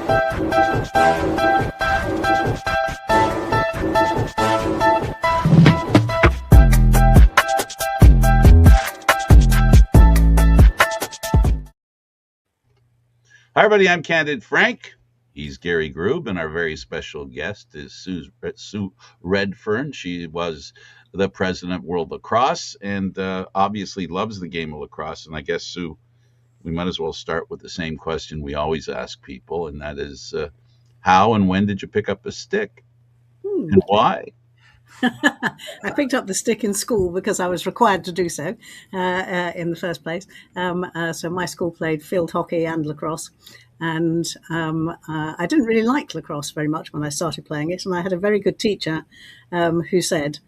Hi, everybody. I'm Candid Frank. He's Gary Groob, and our very special guest is Sue Redfern. She was the president of World Lacrosse and obviously loves the game of lacrosse. And I guess, Sue, we might as well start with the same question we always ask people, and that is how and when did you pick up a stick and why? I picked up the stick in school because I was required to do so in the first place. So my school played field hockey and lacrosse. And I didn't really like lacrosse very much when I started playing it. And I had a very good teacher who said,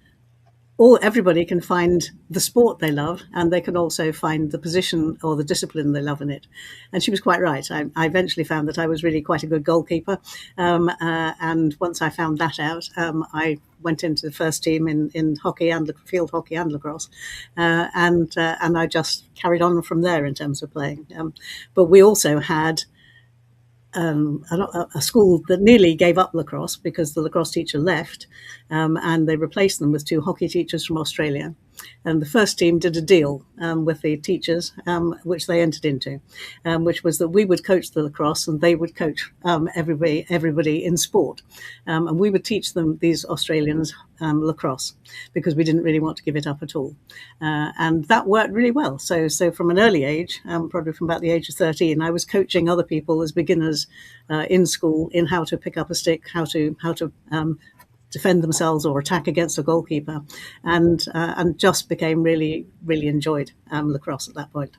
everybody can find the sport they love, and they can also find the position or the discipline they love in it. And she was quite right. I eventually found that I was really quite a good goalkeeper. And once I found that out, I went into the first team in hockey and field hockey and lacrosse. And I just carried on from there in terms of playing. But we also had a school that nearly gave up lacrosse because the lacrosse teacher left, and they replaced them with two hockey teachers from Australia. And the first team did a deal with the teachers, which they entered into, which was that we would coach the lacrosse and they would coach everybody in sport. And we would teach them, these Australians, lacrosse, because we didn't really want to give it up at all. And that worked really well. So from an early age, probably from about the age of 13, I was coaching other people as beginners in school in how to pick up a stick, how to defend themselves or attack against a goalkeeper, and just became really, really enjoyed lacrosse at that point.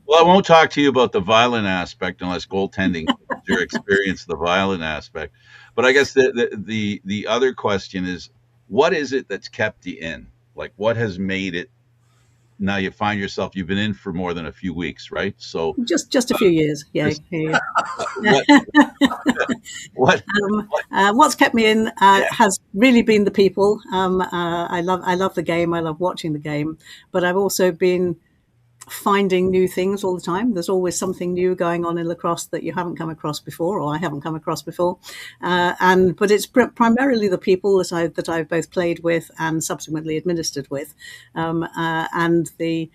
Well, I won't talk to you about the violent aspect unless goaltending is your experience, the violent aspect. But I guess the other question is, what is it that's kept you in? Like, what has made it? Now you find yourself, you've been in for more than a few weeks, right? So just a few years, yeah. What's kept me in has really been the people. I love the game. I love watching the game, but I've also been finding new things all the time. There's always something new going on in lacrosse that you haven't come across before, or I haven't come across before. But it's primarily the people that I've both played with and subsequently administered with, and the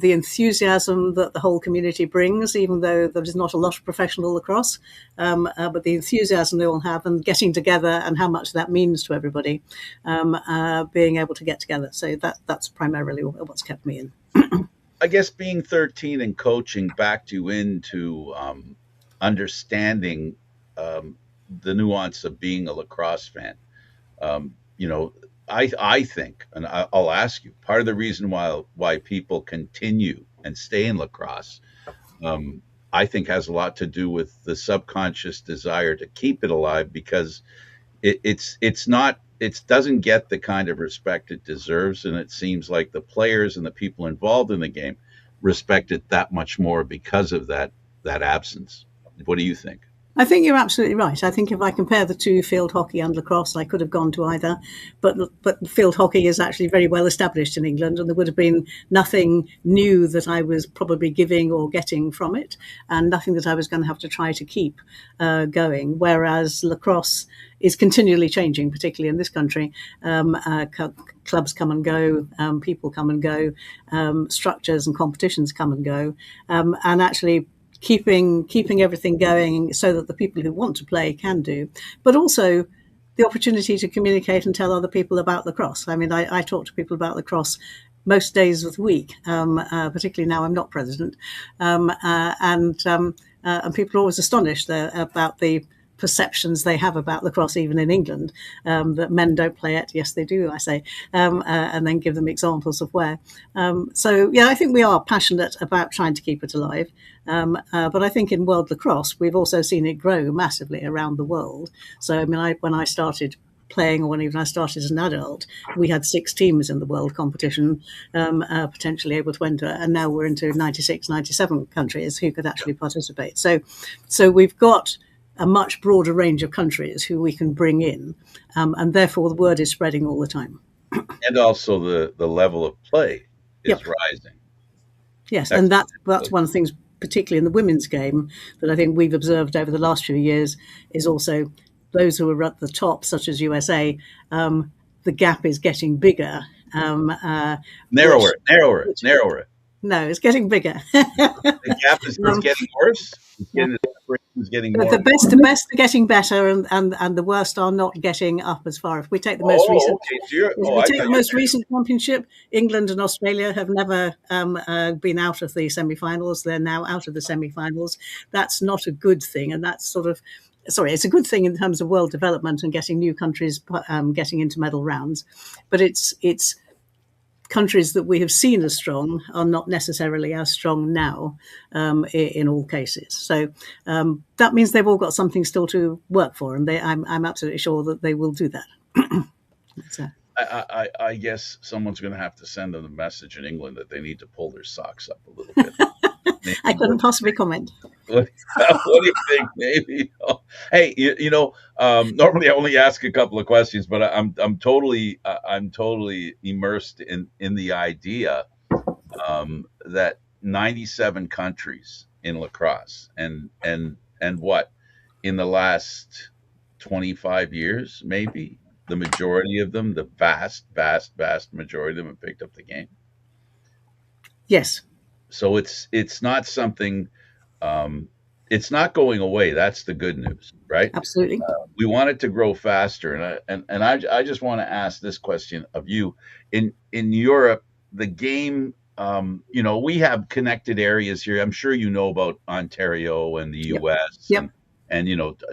enthusiasm that the whole community brings, even though there's not a lot of professional lacrosse, but the enthusiasm they all have and getting together and how much that means to everybody, being able to get together. So that's primarily what's kept me in. I guess being 13 and coaching backed you into understanding the nuance of being a lacrosse fan. I think, and I'll ask you, part of the reason why people continue and stay in lacrosse, I think has a lot to do with the subconscious desire to keep it alive, because it doesn't get the kind of respect it deserves. And it seems like the players and the people involved in the game respect it that much more because of that absence. What do you think? I think you're absolutely right. I think if I compare the two, field hockey and lacrosse, I could have gone to either. But field hockey is actually very well established in England, and there would have been nothing new that I was probably giving or getting from it, and nothing that I was going to have to try to keep going. Whereas lacrosse is continually changing, particularly in this country. Clubs come and go, people come and go, structures and competitions come and go, and actually keeping everything going so that the people who want to play can do, but also the opportunity to communicate and tell other people about lacrosse. I mean, I talk to people about lacrosse most days of the week, particularly now I'm not president, and people are always astonished about the perceptions they have about lacrosse, even in England, that men don't play it. Yes, they do, I say, and then give them examples of where. So, yeah, I think we are passionate about trying to keep it alive. But I think in World Lacrosse, we've also seen it grow massively around the world. So, I mean, when I started playing, or when even I started as an adult, we had 6 teams in the world competition, potentially able to enter, and now we're into 96, 97 countries who could actually participate. So we've got a much broader range of countries who we can bring in, and therefore the word is spreading all the time. And also the level of play is rising. Yes, and that's one of the things particularly in the women's game, that I think we've observed over the last few years is also those who are at the top, such as USA, the gap is getting bigger. Narrower, narrower, Which narrower. no, it's getting bigger. The gap is getting worse. The separation is getting more. The best are getting better, and the worst are not getting up as far. If we take the most recent, okay. championship, England and Australia have never been out of the semi-finals. They're now out of the semi-finals. That's not a good thing, and that's it's a good thing in terms of world development and getting new countries getting into medal rounds, but it's countries that we have seen as strong are not necessarily as strong now in all cases. So that means they've all got something still to work for, and I'm absolutely sure that they will do that. So. I guess someone's going to have to send them a message in England that they need to pull their socks up a little bit. I couldn't possibly comment. What do you think? Maybe. Hey, normally I only ask a couple of questions, but I'm totally immersed in the idea that 97 countries in lacrosse, and what in the last 25 years, maybe the majority of them, the vast majority of them have picked up the game. Yes. So it's not something, it's not going away. That's the good news, right? Absolutely. We want it to grow faster, and I just want to ask this question of you. In Europe, the game, we have connected areas here. I'm sure you know about Ontario and the U.S. Yep. And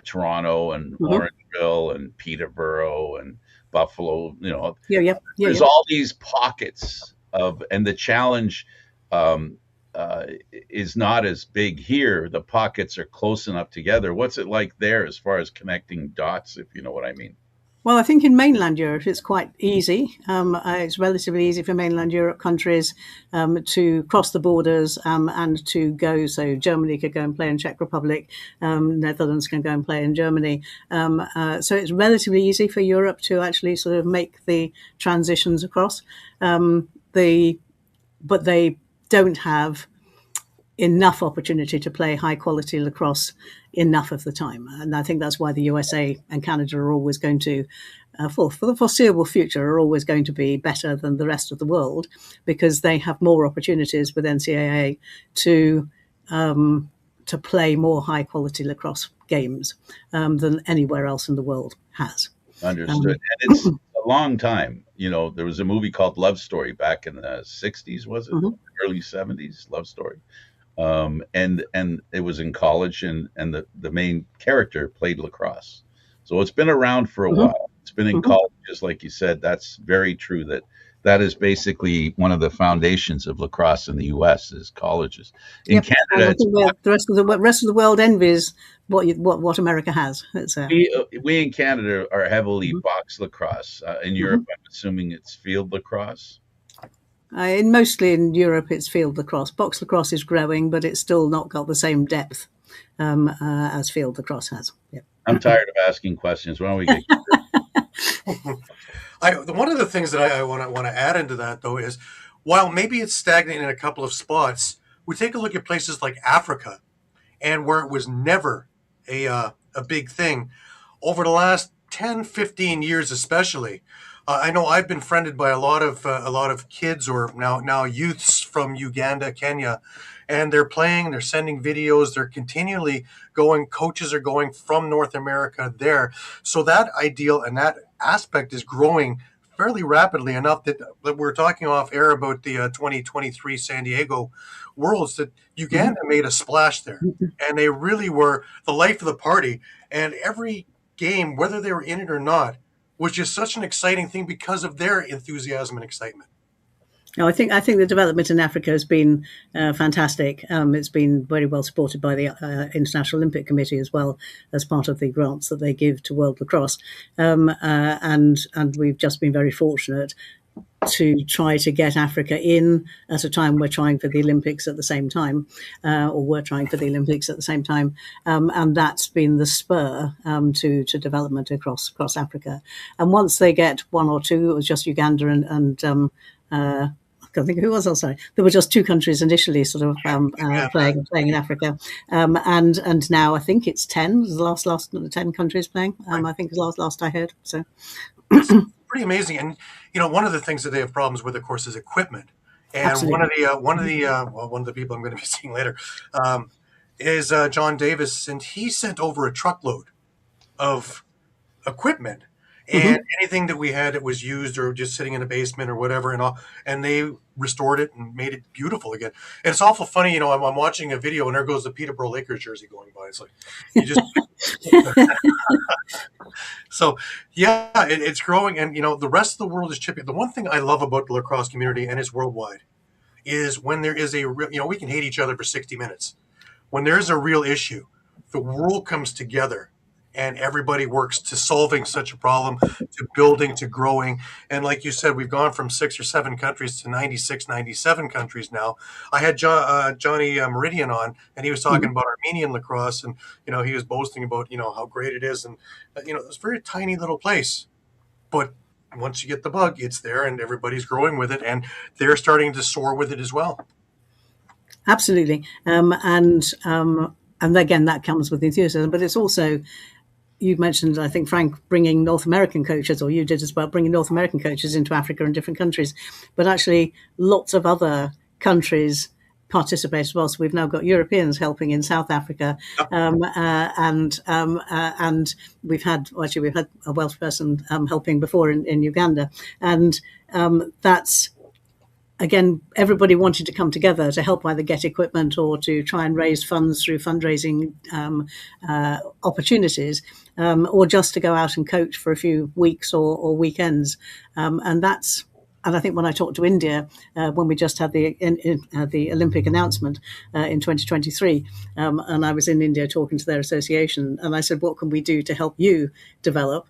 Toronto and Orangeville and Peterborough and Buffalo. There's all these pockets and the challenge is not as big here. The pockets are close enough together. What's it like there as far as connecting dots, if you know what I mean? Well, I think in mainland Europe it's quite easy. It's relatively easy for mainland Europe countries to cross the borders and to go. So Germany could go and play in Czech Republic, Netherlands can go and play in Germany. So it's relatively easy for Europe to actually sort of make the transitions across. But they don't have enough opportunity to play high quality lacrosse enough of the time. And I think that's why the USA and Canada are always going to, for the foreseeable future, are always going to be better than the rest of the world, because they have more opportunities with NCAA to play more high quality lacrosse games than anywhere else in the world has. Understood. And it's a long time. There was a movie called Love Story back in the 60s, was it? Mm-hmm. Early 70s, Love Story. And it was in college, and the main character played lacrosse. So it's been around for a while. It's been in college, just like you said. That's very true. That is basically one of the foundations of lacrosse in the U.S. is colleges. In Canada, I think the rest of the world envies what America has. We in Canada are heavily box lacrosse. In Europe, I'm assuming it's field lacrosse. Mostly in Europe, it's field lacrosse. Box lacrosse is growing, but it's still not got the same depth as field lacrosse has. Yeah. I'm tired of asking questions. Why don't we get one of the things that I want to add into that, though, is while maybe it's stagnant in a couple of spots, we take a look at places like Africa, and where it was never a big thing. Over the last 10, 15 years especially, I know I've been friended by a lot of kids, or now youths from Uganda, Kenya, and they're playing, they're sending videos, they're continually going, coaches are going from North America there. So that ideal and that aspect is growing fairly rapidly enough that we're talking off air about the 2023 San Diego Worlds, that Uganda made a splash there, and they really were the life of the party. And every game, whether they were in it or not, was just such an exciting thing because of their enthusiasm and excitement. No, I think the development in Africa has been fantastic. It's been very well supported by the International Olympic Committee as well, as part of the grants that they give to World Lacrosse, and we've just been very fortunate to try to get Africa in at a time we're trying for the Olympics at the same time, or we're trying for the Olympics at the same time, and that's been the spur to development across Africa. And once they get one or two, it was just Uganda and I can't think of who was. Oh, sorry, there were just two countries initially, sort of playing in Africa, and now I think it's 10. The last 10 countries playing. I think is last I heard. So it's pretty amazing. And one of the things that they have problems with, of course, is equipment. And absolutely. one of the people I'm going to be seeing later is John Davis, and he sent over a truckload of equipment. And anything that we had that was used or just sitting in the basement or whatever, and they restored it and made it beautiful again. And it's awful funny, I'm watching a video and there goes the Peterborough Lakers jersey going by. It's like you just so yeah, it's growing, and the rest of the world is chipping. The one thing I love about the lacrosse community, and it's worldwide, is when there is a real, we can hate each other for 60 minutes. When there's a real issue, the world comes together and everybody works to solving such a problem, to building, to growing. And like you said, we've gone from 6 or 7 countries to 96, 97 countries now. I had Johnny Meridian on, and he was talking about Armenian lacrosse, and he was boasting about how great it is, and it's a very tiny little place, but once you get the bug, it's there, and everybody's growing with it, and they're starting to soar with it as well. Absolutely, and again, that comes with enthusiasm, but it's also. You mentioned, I think, Frank, bringing North American coaches, or you did as well, bringing North American coaches into Africa and different countries. But actually, lots of other countries participate as well. So we've now got Europeans helping in South Africa, and we've had a Welsh person helping before in Uganda, and that's. Again, everybody wanted to come together to help either get equipment or to try and raise funds through fundraising opportunities, or just to go out and coach for a few weeks or weekends. And I think when I talked to India, when we just had the Olympic announcement in 2023, and I was in India talking to their association, and I said, what can we do to help you develop?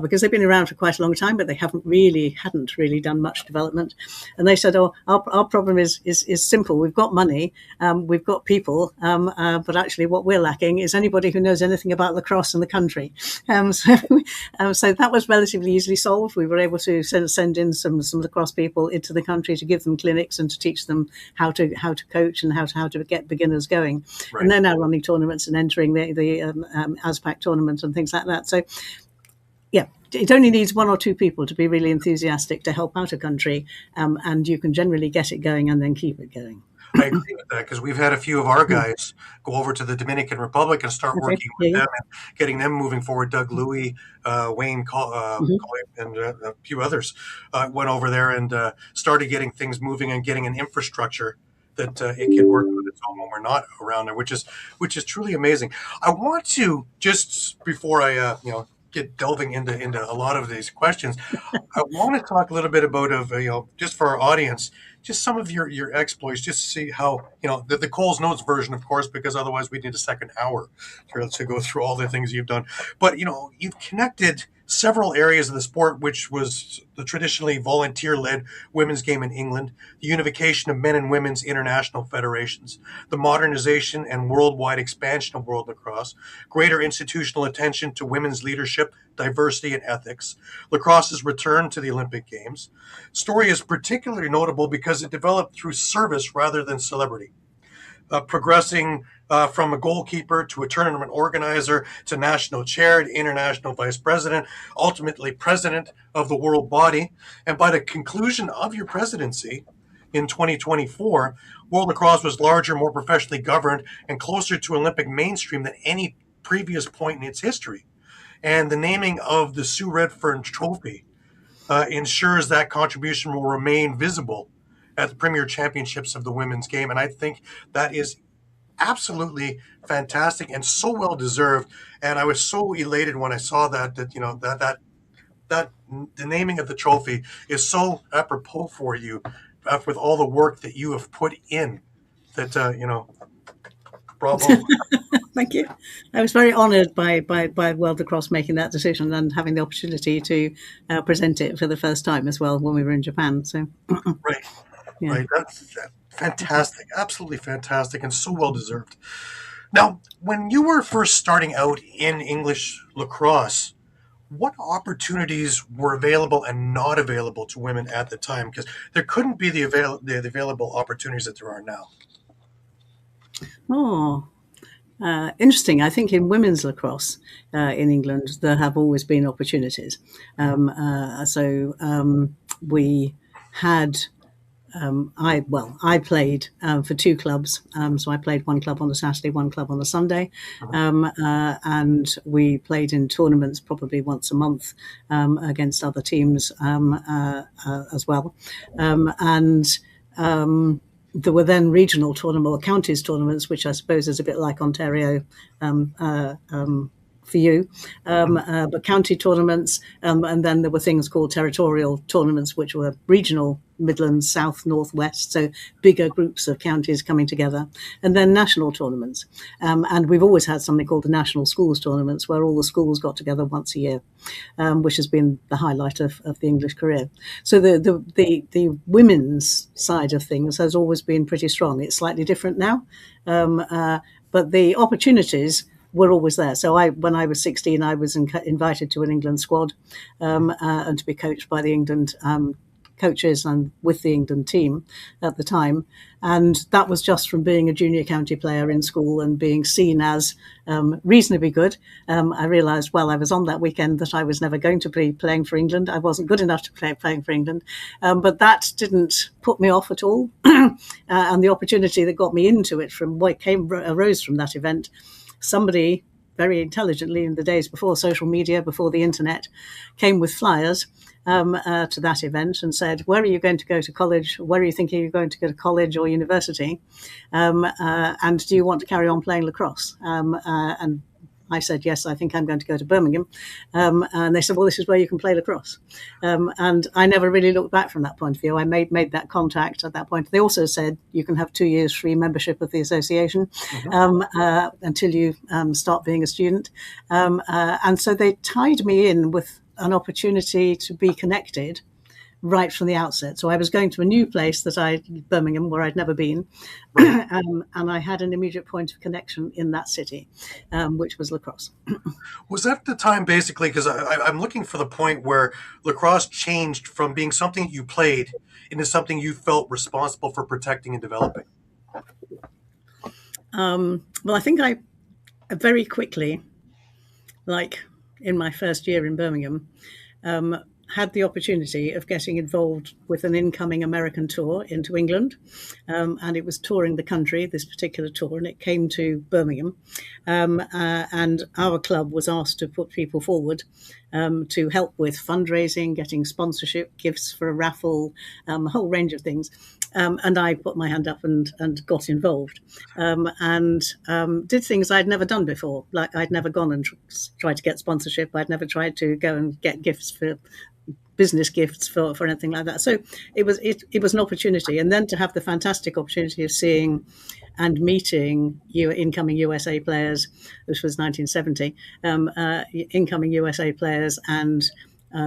Because they've been around for quite a long time, but they hadn't really done much development. And they said, our problem is simple. We've got money, we've got people, but actually what we're lacking is anybody who knows anything about lacrosse in the country. So that was relatively easily solved. We were able to send in some lacrosse people into the country to give them clinics and to teach them how to coach and how to get beginners going. Right. And they're now running tournaments and entering the ASPAC tournament and things like that. So yeah, it only needs 1 or 2 people to be really enthusiastic to help out a country, and you can generally get it going and then keep it going. I agree with that, because we've had a few of our guys go over to the Dominican Republic and start working with them and getting them moving forward. Doug Louie, Wayne and a few others went over there and started getting things moving and getting an infrastructure that it can work on its own when we're not around there, which is truly amazing. I want to, just before I get delving into a lot of these questions, I want to talk a little bit about just for our audience, just some of your exploits, just to see how, the Coles Notes version, of course, because otherwise we'd need a second hour to go through all the things you've done. But, you've connected several areas of the sport, which was the traditionally volunteer-led women's game in England, the unification of men and women's international federations, the modernization and worldwide expansion of world lacrosse, greater institutional attention to women's leadership, diversity, and ethics, lacrosse's return to the Olympic Games. Story is particularly notable because it developed through service rather than celebrity, progressing from a goalkeeper to a tournament organizer to national chair to international vice president, ultimately president of the world body. And by the conclusion of your presidency in 2024, World Lacrosse was larger, more professionally governed, and closer to Olympic mainstream than any previous point in its history. And the naming of the Sue Redfern Trophy ensures that contribution will remain visible at the Premier Championships of the women's game. And I think that is absolutely fantastic and so well deserved. And I was so elated when I saw that the naming of the trophy is so apropos for you, with all the work that you have put in. That bravo. Thank you. I was very honoured by World Lacrosse making that decision and having the opportunity to present it for the first time as well when we were in Japan. So right. Yeah. Right. That's fantastic. Absolutely fantastic, and so well deserved. Now, when you were first starting out in English lacrosse, what opportunities were available and not available to women at the time? Because there couldn't be the available opportunities that there are now. Oh, interesting. I think in women's lacrosse in England, there have always been opportunities. We had. I played for two clubs. So I played one club on the Saturday, one club on the Sunday. And we played in tournaments probably once a month against other teams as well. There were then regional tournaments or counties tournaments, which I suppose is a bit like Ontario for you, but county tournaments, and then there were things called territorial tournaments, which were regional, Midlands, South, North, West, so bigger groups of counties coming together, and then national tournaments. And we've always had something called the National Schools Tournaments, where all the schools got together once a year, which has been the highlight of the English career. So the women's side of things has always been pretty strong. It's slightly different now, but the opportunities were always there. So when I was 16, I was invited to an England squad and to be coached by the England coaches and with the England team at the time. And that was just from being a junior county player in school and being seen as reasonably good. I realised while I was on that weekend that I was never going to be playing for England. I wasn't good enough to playing for England. But that didn't put me off at all. And the opportunity that got me into it arose from that event. Somebody very intelligently in the days before social media, before the internet, came with flyers to that event and said, where are you going to go to college? Where are you thinking you're going to go to college or university? And do you want to carry on playing lacrosse? And I said, yes, I think I'm going to go to Birmingham. And they said, well, this is where you can play lacrosse. And I never really looked back from that point of view. I made that contact at that point. They also said you can have 2 years free membership of the association until you start being a student. And so they tied me in with an opportunity to be connected right from the outset. So I was going to a new place Birmingham, where I'd never been. Right. And I had an immediate point of connection in that city, which was lacrosse. Was that the time, basically, because I'm looking for the point where lacrosse changed from being something you played into something you felt responsible for protecting and developing? Well, I think I very quickly, like in my first year in Birmingham, had the opportunity of getting involved with an incoming American tour into England. And it was touring the country, this particular tour, and it came to Birmingham. And our club was asked to put people forward to help with fundraising, getting sponsorship, gifts for a raffle, a whole range of things. And I put my hand up and got involved and did things I'd never done before. Like I'd never gone and tried to get sponsorship. I'd never tried to go and get business gifts for anything like that. So it was an opportunity. And then to have the fantastic opportunity of seeing and meeting incoming USA players, this was 1970, incoming USA players and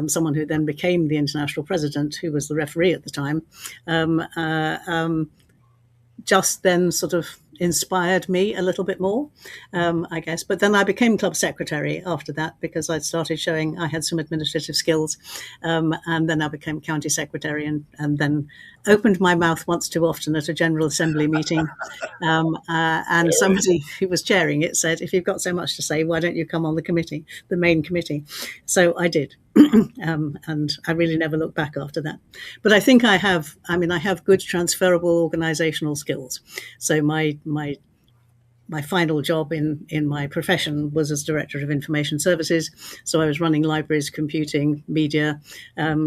someone who then became the international president, who was the referee at the time, just then sort of inspired me a little bit more, I guess. But then I became club secretary after that because I'd started showing I had some administrative skills. And then I became county secretary and then opened my mouth once too often at a General Assembly meeting. And somebody who was chairing it said, if you've got so much to say, why don't you come on the main committee? So I did. And I really never looked back after that. But I think I have good transferable organizational skills. So my final job in my profession was as Director of Information Services. So I was running libraries, computing, media,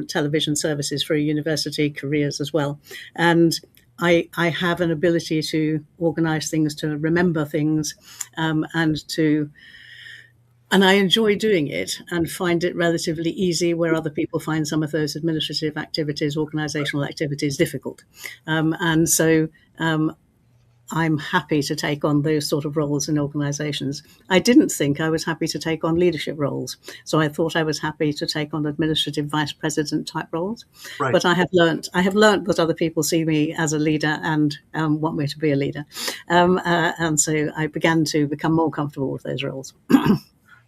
television services for a university, careers as well. And I have an ability to organize things, to remember things, and I enjoy doing it and find it relatively easy where other people find some of those administrative activities, organizational activities difficult. And so I'm happy to take on those sort of roles in organizations. I didn't think I was happy to take on leadership roles. So I thought I was happy to take on administrative vice president type roles. Right. But I have learnt that other people see me as a leader and want me to be a leader. And so I began to become more comfortable with those roles.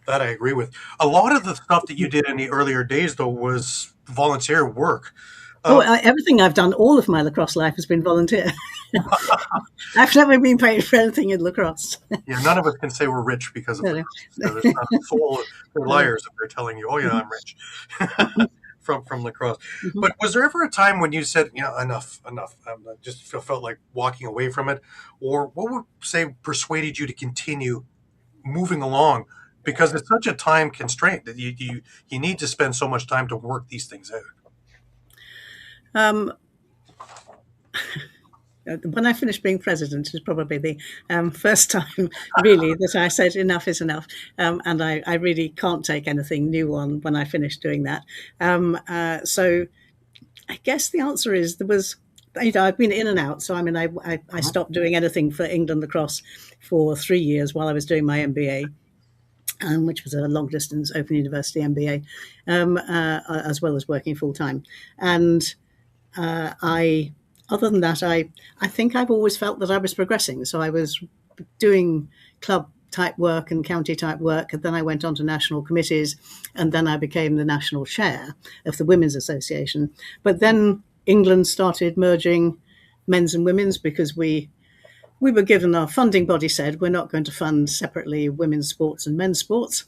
That I agree with. A lot of the stuff that you did in the earlier days, though, was volunteer work. Oh, Um, everything I've done, all of my lacrosse life has been volunteer. I've never been paid for anything in lacrosse. yeah, none of us can say we're rich because of No, no. lacrosse. There's not a soul. They're No, no. liars if they're telling you, "Oh yeah, I'm rich." Mhm, From lacrosse. mhm. But was there ever a time when you said, enough, enough? I just felt like walking away from it, or what would say persuaded you to continue moving along? Because it's such a time constraint that you need to spend so much time to work these things out. Um, when I finished being president is probably the first time really that I said enough is enough, and I really can't take anything new on when I finished doing that. So I guess the answer is there was. I've been in and out. So I mean, I Mhm. stopped doing anything for England lacrosse for 3 years while I was doing my MBA. Which was a long distance Open University MBA, as well as working full time. And I, other than that, I think I've always felt that I was progressing. So I was doing club type work and county type work, and then I went on to national committees, and then I became the national chair of the Women's Association. But then England started merging men's and women's because we were given, our funding body said, we're not going to fund separately women's sports and men's sports.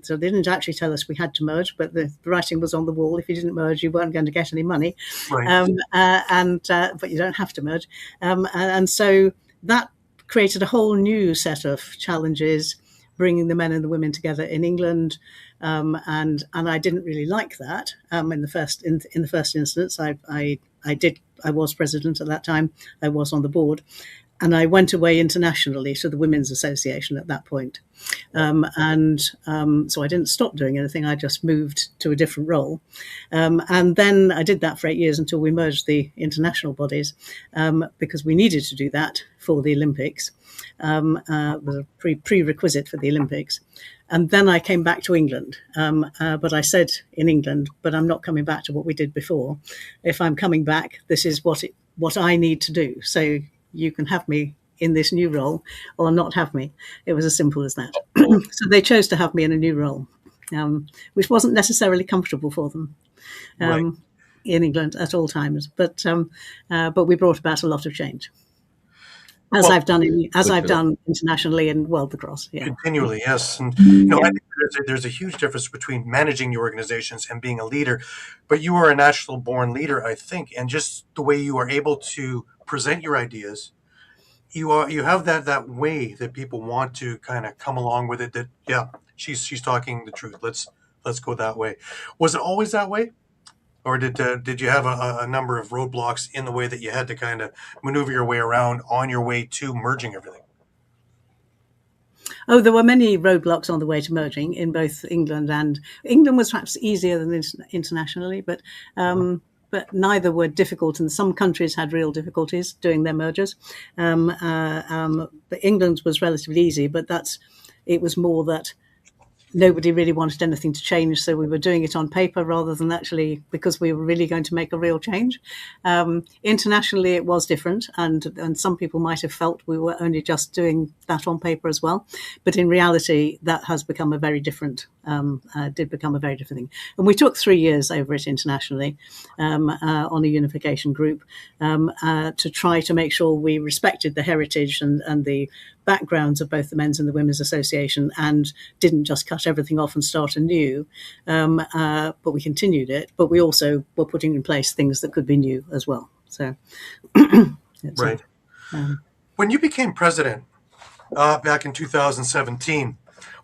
So they didn't actually tell us we had to merge, but the writing was on the wall. If you didn't merge, you weren't going to get any money. Right. But you don't have to merge. And so that created a whole new set of challenges, bringing the men and the women together in England. And I didn't really like that. In the first instance, I was president at that time. I was on the board. And I went away internationally to the Women's Association at that point. So I didn't stop doing anything. I just moved to a different role. And then I did that for 8 years until we merged the international bodies, because we needed to do that for the Olympics. It was a prerequisite for the Olympics. And then I came back to England. But I said in England, but I'm not coming back to what we did before. If I'm coming back, this is what I need to do. So you can have me in this new role or not have me. It was as simple as that. So they chose to have me in a new role, which wasn't necessarily comfortable for them Right. in England at all times. But we brought about a lot of change, as Well, I've done Good for them. internationally in World Lacrosse. Yeah. continually, yes. And Yeah. I think there's a huge difference between managing your organizations and being a leader. But you are a national born leader, I think, and just the way you are able to present your ideas, you have that way that people want to kind of come along with it. That yeah, she's talking the truth. Let's go that way. Was it always that way, or did you have a number of roadblocks in the way that you had to kind of maneuver your way around on your way to merging everything? Oh, there were many roadblocks on the way to merging in both England, and England was perhaps easier than internationally, but neither were difficult, and some countries had real difficulties doing their mergers. But England was relatively easy, but it was more that nobody really wanted anything to change, so we were doing it on paper rather than actually because we were really going to make a real change. Internationally, it was different, and some people might have felt we were only just doing that on paper as well. But in reality, that has become a very different, did become a very different thing. And we took 3 years over it internationally on a unification group to try to make sure we respected the heritage and the backgrounds of both the Men's and the Women's Association and didn't just cut everything off and start anew. But we continued it, but we also were putting in place things that could be new as well. So, Right. When you became president back in 2017,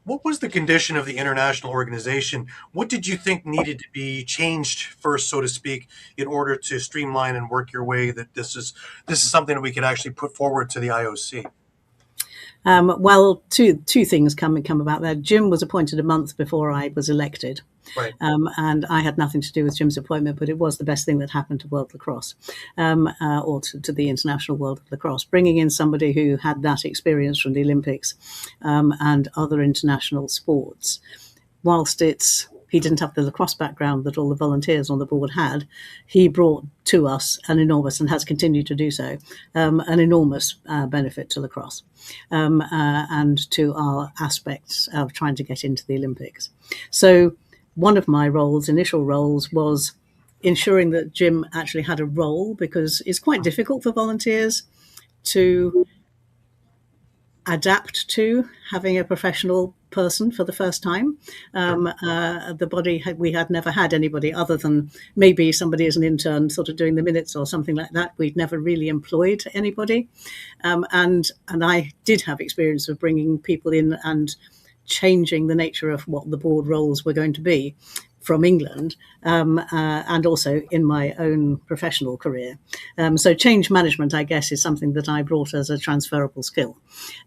what was the condition of the international organization? What did you think needed to be changed first, so to speak, in order to streamline and work your way that this is something that we could actually put forward to the IOC? Well, two things come about there. Jim was appointed a month before I was elected. Right. And I had nothing to do with Jim's appointment, but it was the best thing that happened to World Lacrosse, or to the international world of lacrosse. Bringing in somebody who had that experience from the Olympics and other international sports, whilst it's he didn't have the lacrosse background that all the volunteers on the board had. He brought to us an enormous, and has continued to do so, an enormous benefit to lacrosse and to our aspects of trying to get into the Olympics. So one of my initial roles, was ensuring that Jim actually had a role, because it's quite difficult for volunteers to adapt to having a professional person for the first time. The body, we had never had anybody other than maybe somebody as an intern sort of doing the minutes or something like that. We'd never really employed anybody. And I did have experience of bringing people in and changing the nature of what the board roles were going to be from England, and also in my own professional career. So change management, I guess, is something that I brought as a transferable skill.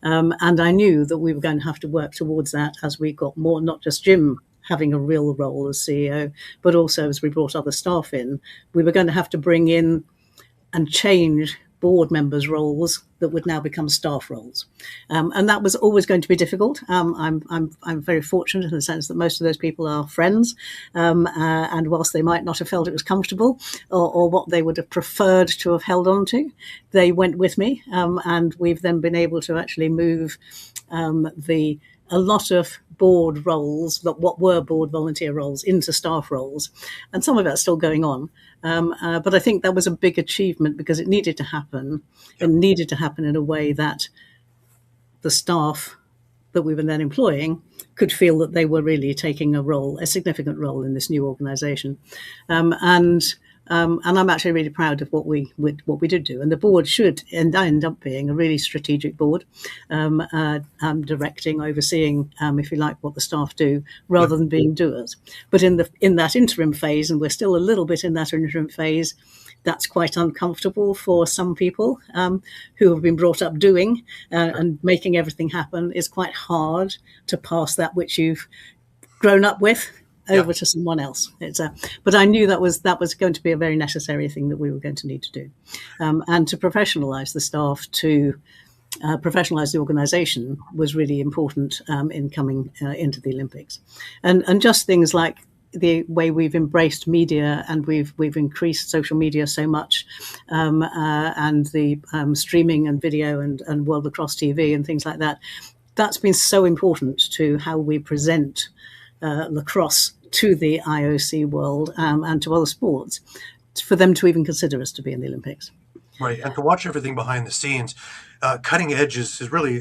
And I knew that we were going to have to work towards that as we got more, not just Jim having a real role as CEO, but also as we brought other staff in, we were going to have to bring in and change board members' roles that would now become staff roles, and that was always going to be difficult. I'm very fortunate in the sense that most of those people are friends, and whilst they might not have felt it was comfortable or what they would have preferred to have held on to, they went with me, and we've then been able to actually move a lot of board roles, what were board volunteer roles, into staff roles. And some of that's still going on. But I think that was a big achievement because it needed to happen. It needed to happen in a way that the staff that we were then employing could feel that they were really taking a significant role in this new organisation. And I'm actually really proud of what we did do. And the board should end up being a really strategic board, directing, overseeing, if you like, what the staff do, rather than being doers. But in that interim phase, and we're still a little bit in that interim phase, that's quite uncomfortable for some people who have been brought up doing and making everything happen. It's quite hard to pass that which you've grown up with over to someone else. But I knew that was going to be a very necessary thing that we were going to need to do, and to professionalise the staff, to professionalise the organisation was really important in coming into the Olympics, and just things like the way we've embraced media and we've increased social media so much, and the streaming and video and World Lacrosse TV and things like that. That's been so important to how we present lacrosse to the IOC world and to other sports, for them to even consider us to be in the Olympics. Right, and to watch everything behind the scenes, cutting edge is really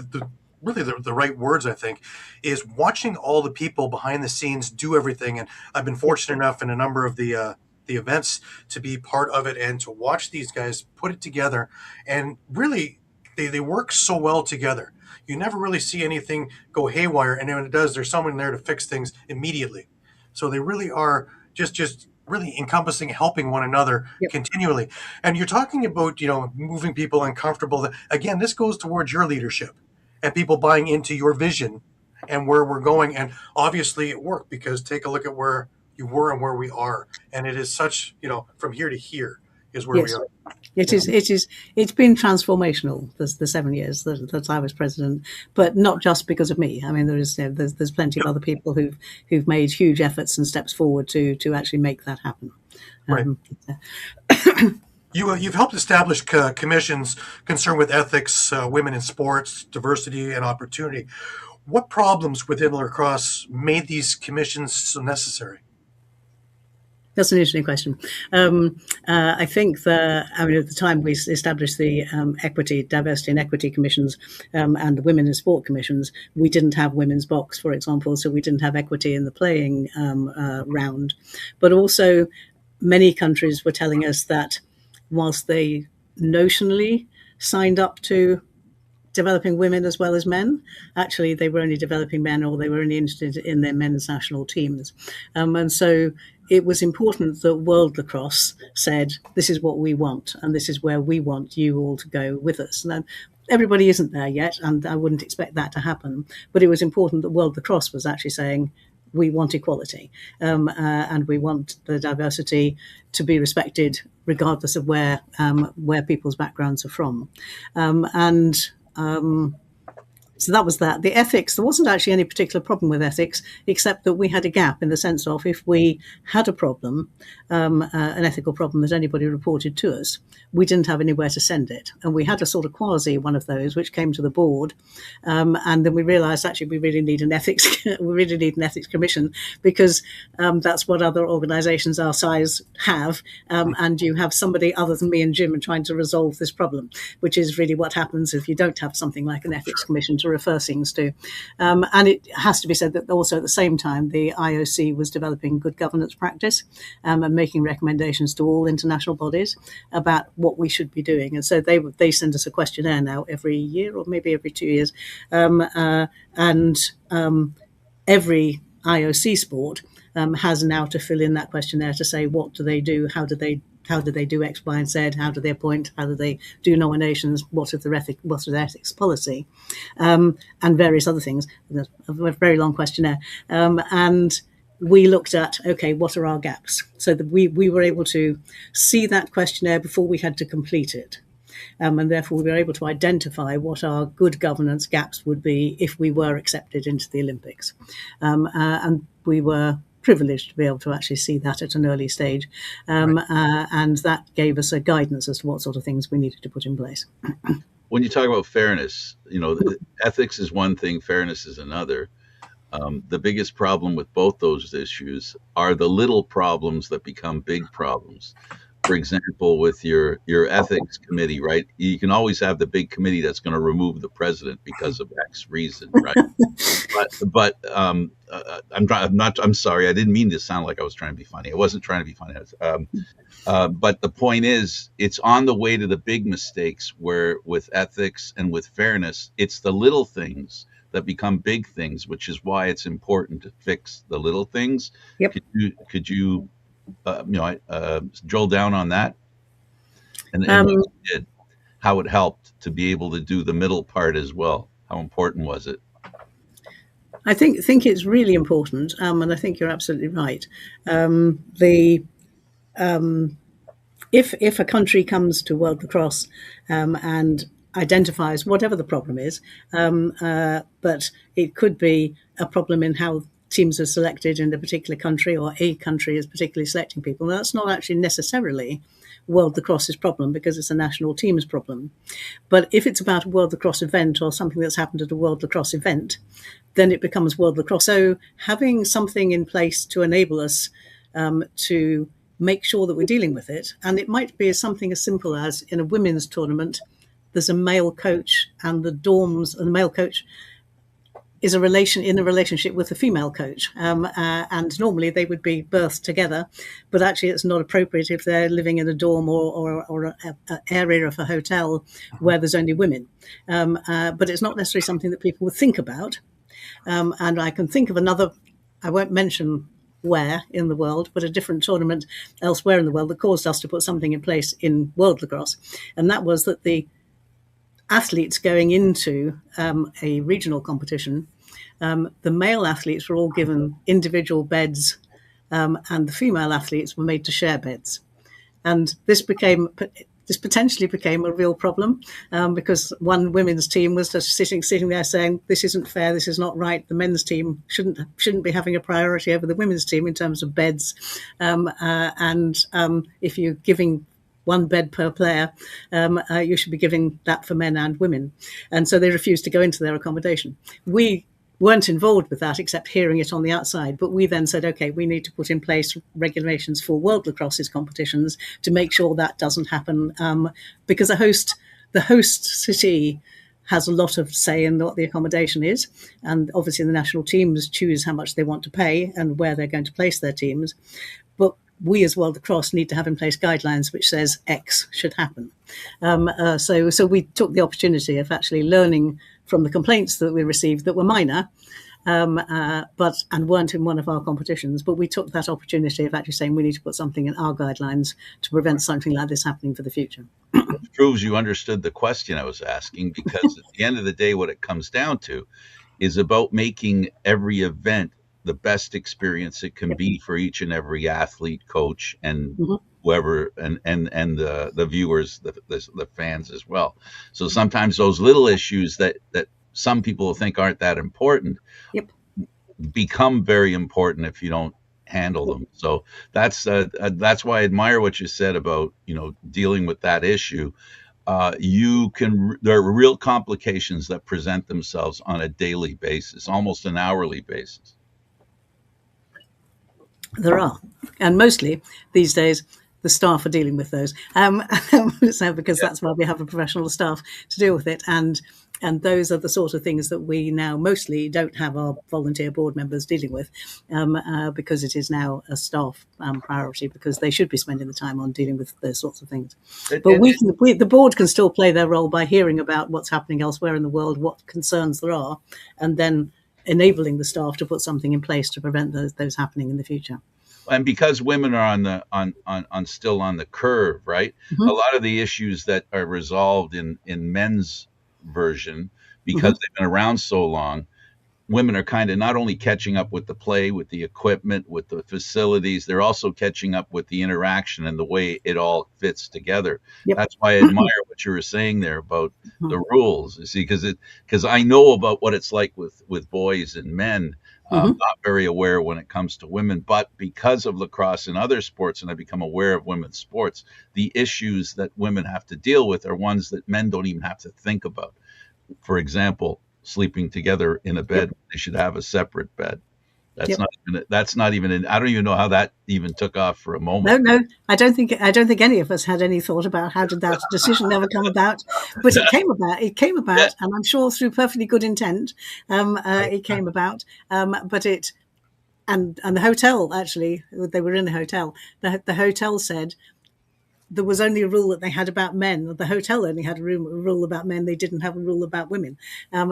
the right words, I think, is watching all the people behind the scenes do everything. And I've been fortunate enough in a number of the events to be part of it and to watch these guys put it together. And really, they work so well together. You never really see anything go haywire, and when it does, there's someone there to fix things immediately. So they really are just really encompassing, helping one another continually. And you're talking about, moving people uncomfortable. Again, this goes towards your leadership and people buying into your vision and where we're going. And obviously it worked, because take a look at where you were and where we are. And it is such, from here to here is where we are. It is. It's been transformational. The 7 years that I was president, but not just because of me. I mean, there's plenty of other people who've made huge efforts and steps forward to actually make that happen. Right. You've helped establish commissions concerned with ethics, women in sports, diversity, and opportunity. What problems within lacrosse made these commissions so necessary? That's an interesting question. I think at the time we established the diversity and equity commissions and the women in sport commissions, we didn't have women's box, for example, so we didn't have equity in the playing round. But also, many countries were telling us that whilst they notionally signed up to developing women as well as men, actually they were only developing men, or they were only interested in their men's national teams. And so it was important that World Lacrosse said, this is what we want, and this is where we want you all to go with us. Now, everybody isn't there yet, and I wouldn't expect that to happen. But it was important that World Lacrosse was actually saying, we want equality, and we want the diversity to be respected regardless of where people's backgrounds are from. So that was that. The ethics, there wasn't actually any particular problem with ethics, except that we had a gap in the sense of if we had a problem, an ethical problem that anybody reported to us, we didn't have anywhere to send it. And we had a sort of quasi one of those, which came to the board. And then we realized actually we really need an ethics, we really need an ethics commission, because that's what other organizations our size have. And you have somebody other than me and Jim trying to resolve this problem, which is really what happens if you don't have something like an ethics commission to refer things to. And it has to be said that also at the same time, the IOC was developing good governance practice and making recommendations to all international bodies about what we should be doing. And so they send us a questionnaire now every year or maybe every 2 years. Every IOC sport has now to fill in that questionnaire to say what do they do, how do they do X, Y, and Z? How do they appoint? How do they do nominations? What's their ethics policy? And various other things. A very long questionnaire. And we looked at, okay, what are our gaps? So that we were able to see that questionnaire before we had to complete it. And therefore we were able to identify what our good governance gaps would be if we were accepted into the Olympics. And we were privileged to be able to actually see that at an early stage. And that gave us a guidance as to what sort of things we needed to put in place. When you talk about fairness, ethics is one thing, fairness is another. The biggest problem with both those issues are the little problems that become big problems. For example, with your ethics committee, right? You can always have the big committee that's going to remove the president because of X reason, right? I'm sorry. I didn't mean to sound like I was trying to be funny. I wasn't trying to be funny. But the point is, it's on the way to the big mistakes where with ethics and with fairness, it's the little things that become big things, which is why it's important to fix the little things. Yep. Could you drill down on that and what you did, how it helped to be able to do the middle part as well? How important was it? I think it's really important, and I think you're absolutely right. If a country comes to World Lacrosse and identifies whatever the problem is, but it could be a problem in how teams are selected in a particular country, or a country is particularly selecting people. Now, that's not actually necessarily World Lacrosse's problem because it's a national team's problem. But if it's about a World Lacrosse event or something that's happened at a World Lacrosse event, then it becomes World Lacrosse. So having something in place to enable us to make sure that we're dealing with it, and it might be something as simple as in a women's tournament, there's a male coach and the dorms, and the male coach is in a relationship with the female coach. And normally they would be birthed together, but actually it's not appropriate if they're living in a dorm or an area of a hotel where there's only women. But it's not necessarily something that people would think about. And I can think of another, I won't mention where in the world, but a different tournament elsewhere in the world that caused us to put something in place in World Lacrosse. And that was that the athletes going into a regional competition, the male athletes were all given individual beds, and the female athletes were made to share beds. And this potentially became a real problem because one women's team was just sitting there saying, "This isn't fair. This is not right. The men's team shouldn't be having a priority over the women's team in terms of beds." And if you're giving one bed per player, you should be giving that for men and women. And so they refused to go into their accommodation. We weren't involved with that except hearing it on the outside. But we then said, okay, we need to put in place regulations for World Lacrosse's competitions to make sure that doesn't happen, because the host city has a lot of say in what the accommodation is. And obviously the national teams choose how much they want to pay and where they're going to place their teams. But we as World Lacrosse need to have in place guidelines which says X should happen. So we took the opportunity of actually learning from the complaints that we received that were minor, and weren't in one of our competitions. But we took that opportunity of actually saying we need to put something in our guidelines to prevent something like this happening for the future. It proves you understood the question I was asking, because at the end of the day, what it comes down to is about making every event the best experience it can be for each and every athlete, coach, and whoever, and the viewers, the fans as well. So sometimes those little issues that some people think aren't that important Yep. become very important if you don't handle them. So that's why I admire what you said about, dealing with that issue. There are real complications that present themselves on a daily basis, almost an hourly basis. There are, and mostly these days the staff are dealing with those. So because that's why we have a professional staff to deal with it, and those are the sort of things that we now mostly don't have our volunteer board members dealing with, because it is now a staff priority, because they should be spending the time on dealing with those sorts of things. But the board can still play their role by hearing about what's happening elsewhere in the world, what concerns there are, and then enabling the staff to put something in place to prevent those happening in the future. And because women are still on the curve, right? Mm-hmm. A lot of the issues that are resolved in men's version, because they've been around so long, women are kind of not only catching up with the play, with the equipment, with the facilities, they're also catching up with the interaction and the way it all fits together. Yep. That's why I admire what you were saying there about the rules. You see, because I know about what it's like with boys and men. I'm not very aware when it comes to women, but because of lacrosse and other sports, and I become aware of women's sports, the issues that women have to deal with are ones that men don't even have to think about. For example, sleeping together in a bed, they should have a separate bed. That's not even I don't even know how that even took off for a moment. No, I don't think any of us had any thought about how did that decision ever come about, but it came about, and I'm sure through perfectly good intent, it came about, but it, and the hotel, actually, they were in a hotel, the hotel said there was only a rule that they had about men. The hotel only had a rule about men. They didn't have a rule about women,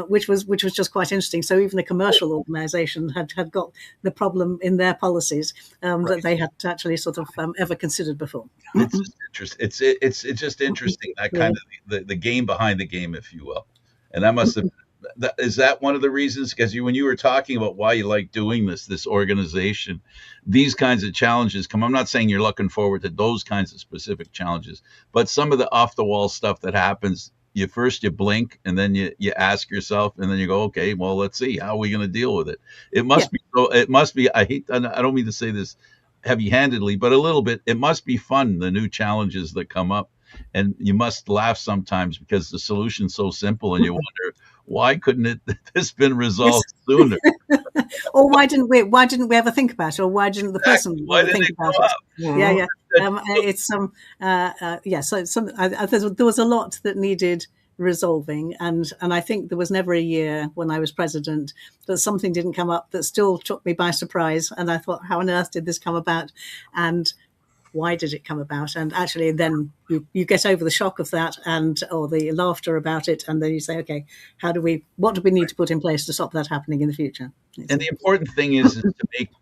which was just quite interesting. So even a commercial organisation had got the problem in their policies that they had actually sort of ever considered before. It's just interesting. It's just interesting, that kind of the game behind the game, if you will. And that must have. Is that one of the reasons? Because when you were talking about why you like doing this organization, these kinds of challenges come. I'm not saying you're looking forward to those kinds of specific challenges, but some of the off the wall stuff that happens, you blink and then you ask yourself, and then you go, okay, well, let's see, how are we going to deal with it? It must be. I don't mean to say this heavy handedly, but a little bit. It must be fun, the new challenges that come up, and you must laugh sometimes because the solution's so simple, and you wonder, why couldn't this been resolved sooner? Or why didn't we ever think about it? Or why didn't the person ever think about it? Yeah. So there was a lot that needed resolving, and I think there was never a year when I was president that something didn't come up that still took me by surprise, and I thought, how on earth did this come about? And why did it come about? And actually then you get over the shock of that or the laughter about it, and then you say, okay, what do we need to put in place to stop that happening in the future? And the important thing is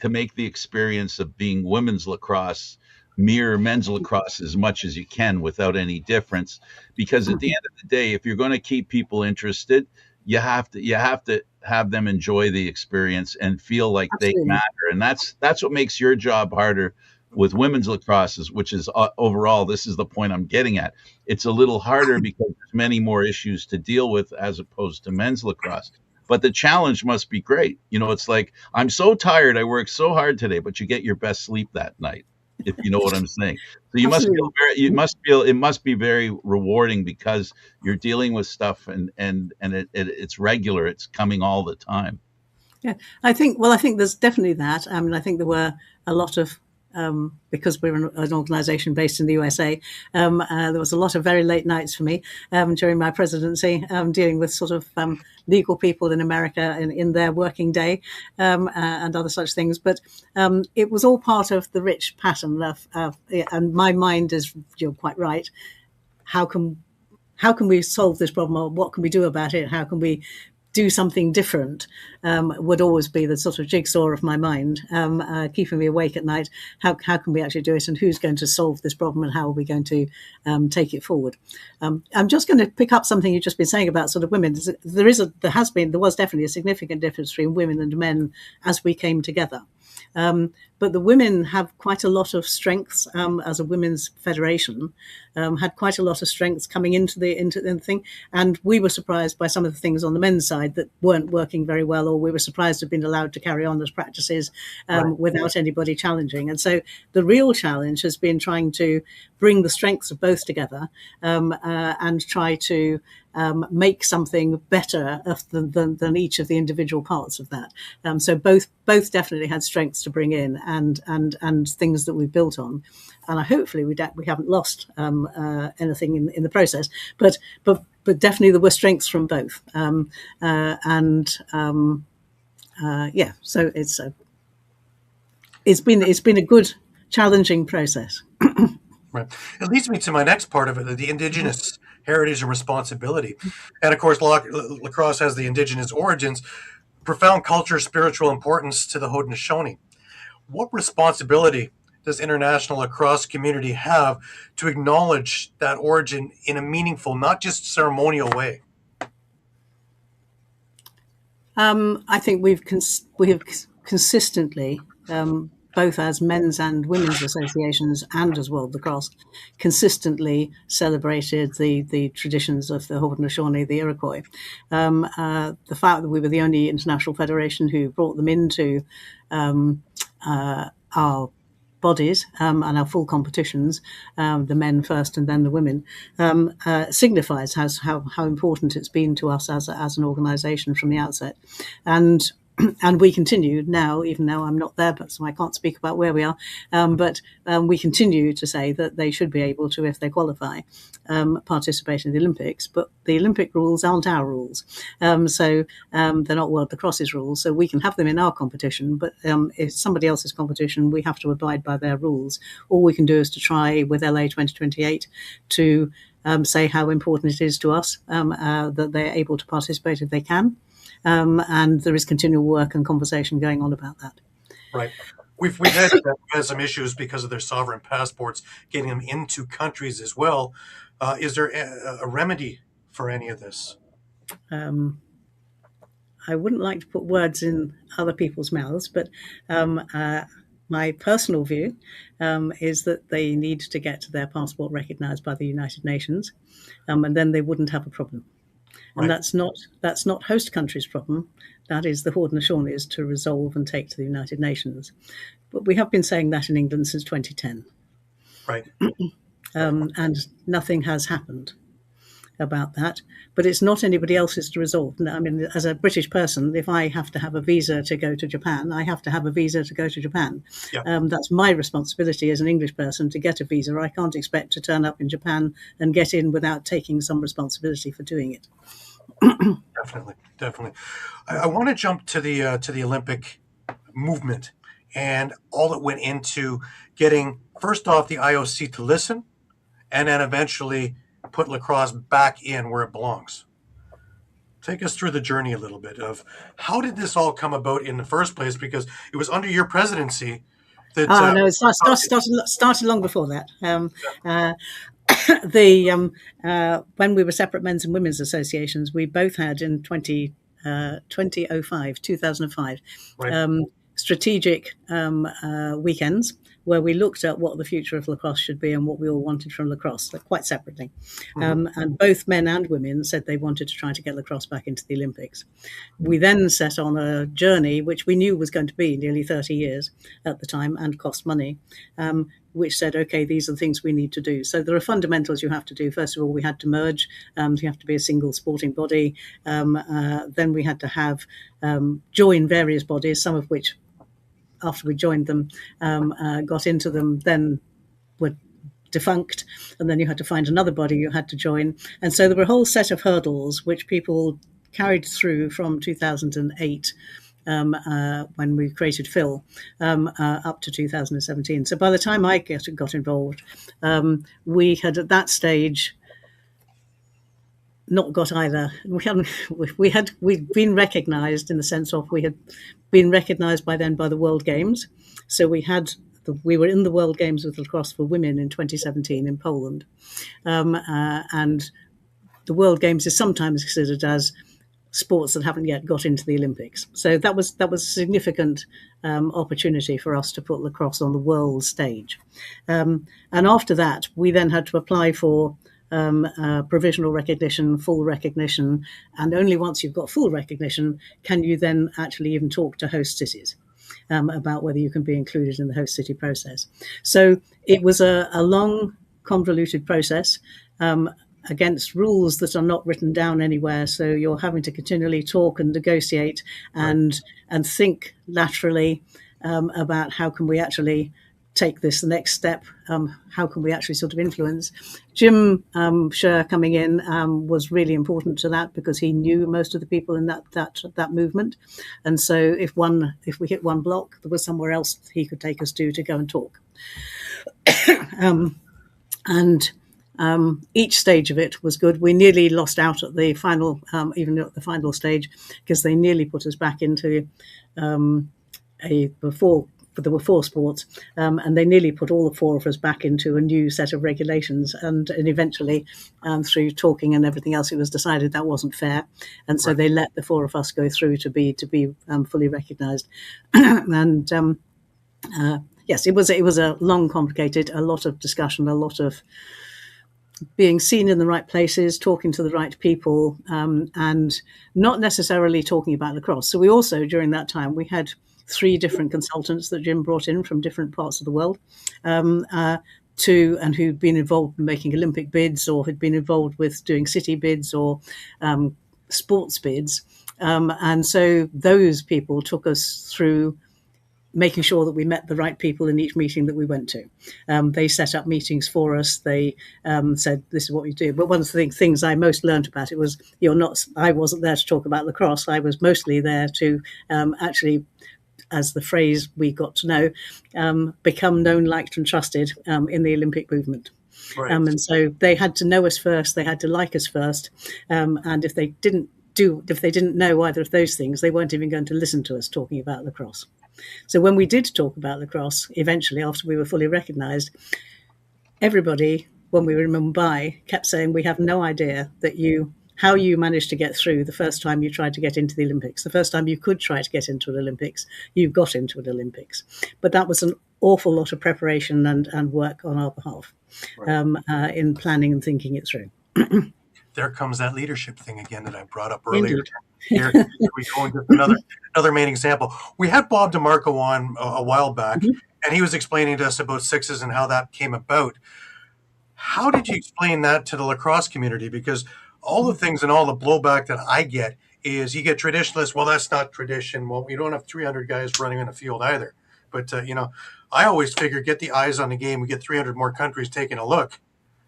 to make the experience of being women's lacrosse mirror men's lacrosse as much as you can without any difference, because at the end of the day, if you're going to keep people interested, you have to have them enjoy the experience and feel like Absolutely. They matter. And that's what makes your job harder with women's lacrosse, which is overall, this is the point I'm getting at. It's a little harder because there's many more issues to deal with as opposed to men's lacrosse. But the challenge must be great. It's like, I'm so tired, I worked so hard today, but you get your best sleep that night, if you know what I'm saying. So you must feel it must be very rewarding because you're dealing with stuff and it's regular, it's coming all the time. Yeah, I think there's definitely that. I mean, I think there were a lot of because we're an organisation based in the USA, there was a lot of very late nights for me during my presidency, dealing with sort of legal people in America in their working day and other such things. But it was all part of the rich pattern and my mind is, you're quite right. How can we solve this problem, or what can we do about it? How can we do something different would always be the sort of jigsaw of my mind, keeping me awake at night. How can we actually do it, and who's going to solve this problem, and how are we going to take it forward? I'm just going to pick up something you've just been saying about sort of women. There was definitely a significant difference between women and men as we came together. But but the women have quite a lot of strengths as a women's federation, had quite a lot of strengths coming into the thing. And we were surprised by some of the things on the men's side that weren't working very well, or we were surprised to have been allowed to carry on as practices without anybody challenging. And so the real challenge has been trying to bring the strengths of both together and try to make something better than each of the individual parts of that. So both definitely had strengths to bring in and things that we built on. And hopefully we haven't lost anything in the process. But definitely there were strengths from both. So it's been a good, challenging process. Right. It leads me to my next part of it, the Indigenous heritage and responsibility. And of course, lacrosse has the Indigenous origins, profound culture, spiritual importance to the Haudenosaunee. What responsibility does international lacrosse community have to acknowledge that origin in a meaningful, not just ceremonial way? I think we have consistently, both as men's and women's associations and as World Lacrosse, consistently celebrated the traditions of the Haudenosaunee, the Iroquois. The fact that we were the only international federation who brought them into our bodies and our full competitions, the men first and then the women, signifies how important it's been to us as an organisation from the outset. And we continue now, even though I'm not there, but so I can't speak about where we are. But we continue to say that they should be able to, if they qualify, participate in the Olympics. But the Olympic rules aren't our rules, so they're not World Lacrosse's rules. So we can have them in our competition, but if somebody else's competition, we have to abide by their rules. All we can do is to try with LA 2028 to say how important it is to us that they're able to participate if they can. And there is continual work and conversation going on about that. Right. We've had some issues because of their sovereign passports, getting them into countries as well. Is there a remedy for any of this? I wouldn't like to put words in other people's mouths, but my personal view is that they need to get their passport recognised by the United Nations, and then they wouldn't have a problem. And Right. that's not host country's problem. That is the Haudenosaunee to resolve and take to the United Nations. But we have been saying that in England since 2010. Right. And nothing has happened about that. But it's not anybody else's to resolve. I mean, as a British person, if I have to have a visa to go to Japan, I have to have a visa to go to Japan. Yeah. That's my responsibility as an English person to get a visa. I can't expect to turn up in Japan and get in without taking some responsibility for doing it. Definitely. I want to jump to the Olympic movement and all that went into getting, first off, the IOC to listen, and then eventually put lacrosse back in where it belongs. Take us through the journey a little bit of how did this all come about in the first place? Because it was under your presidency that. No, it started long before that. When we were separate men's and women's associations, we both had in 2005, Right. strategic weekends where we looked at what the future of lacrosse should be and what we all wanted from lacrosse, quite separately. And both men and women said they wanted to try to get lacrosse back into the Olympics. We then set on a journey, which we knew was going to be nearly 30 years at the time and cost money, which said, okay, these are the things we need to do. So there are fundamentals you have to do. First of all, we had to merge. You have to be a single sporting body. Then we had to have join various bodies, some of which, after we joined them, got into them, then were defunct. And then you had to find another body you had to join. And so there were a whole set of hurdles which people carried through from 2008 when we created Phil, up to 2017. So by the time I got involved, we had at that stage not got either. We'd been recognised in the sense of we had been recognised by then by the World Games. So we were in the World Games with lacrosse for women in 2017 in Poland, and the World Games is sometimes considered as sports that haven't yet got into the Olympics. So that was a significant opportunity for us to put lacrosse on the world stage. And after that, we then had to apply for provisional recognition, full recognition, and only once you've got full recognition can you then actually even talk to host cities about whether you can be included in the host city process. So it was a long, convoluted process against rules that are not written down anywhere. So you're having to continually talk and negotiate and think laterally about how can we actually take this the next step. How can we actually sort of influence? Jim Scher coming in was really important to that because he knew most of the people in that movement, and so if we hit one block, there was somewhere else he could take us to go and talk. And each stage of it was good. We nearly lost out at the final, even at the final stage, because they nearly put us back into there were 4 sports, and they nearly put all the 4 of us back into a new set of regulations. And eventually, through talking and everything else, it was decided that wasn't fair, and so they let the 4 of us go through to be fully recognised. And yes, it was a long, complicated, a lot of discussion, a lot of being seen in the right places, talking to the right people, and not necessarily talking about lacrosse. So we also, during that time, we had 3 different consultants that Jim brought in from different parts of the world, and who'd been involved in making Olympic bids or had been involved with doing city bids or sports bids. And so those people took us through making sure that we met the right people in each meeting that we went to. They set up meetings for us. They said, this is what we do. But one of the things I most learned about it was I wasn't there to talk about lacrosse. I was mostly there to actually, as the phrase we got to know, become known, liked and trusted in the Olympic movement. Right. And so they had to know us first. They had to like us first. And if they didn't know either of those things, they weren't even going to listen to us talking about lacrosse. So when we did talk about lacrosse, eventually, after we were fully recognised, everybody, when we were in Mumbai, kept saying, we have no idea how you managed to get through the first time you tried to get into the Olympics. The first time you could try to get into an Olympics, you got into an Olympics. But that was an awful lot of preparation and work on our behalf, right, in planning and thinking it through. There comes that leadership thing again that I brought up earlier. Here we go into another main example. We had Bob DeMarco on a while back, and he was explaining to us about sixes and how that came about. How did you explain that to the lacrosse community? Because all the things and all the blowback that I get is you get traditionalists. Well, that's not tradition. Well, you don't have 300 guys running in a field either. But, I always figure get the eyes on the game. We get 300 more countries taking a look,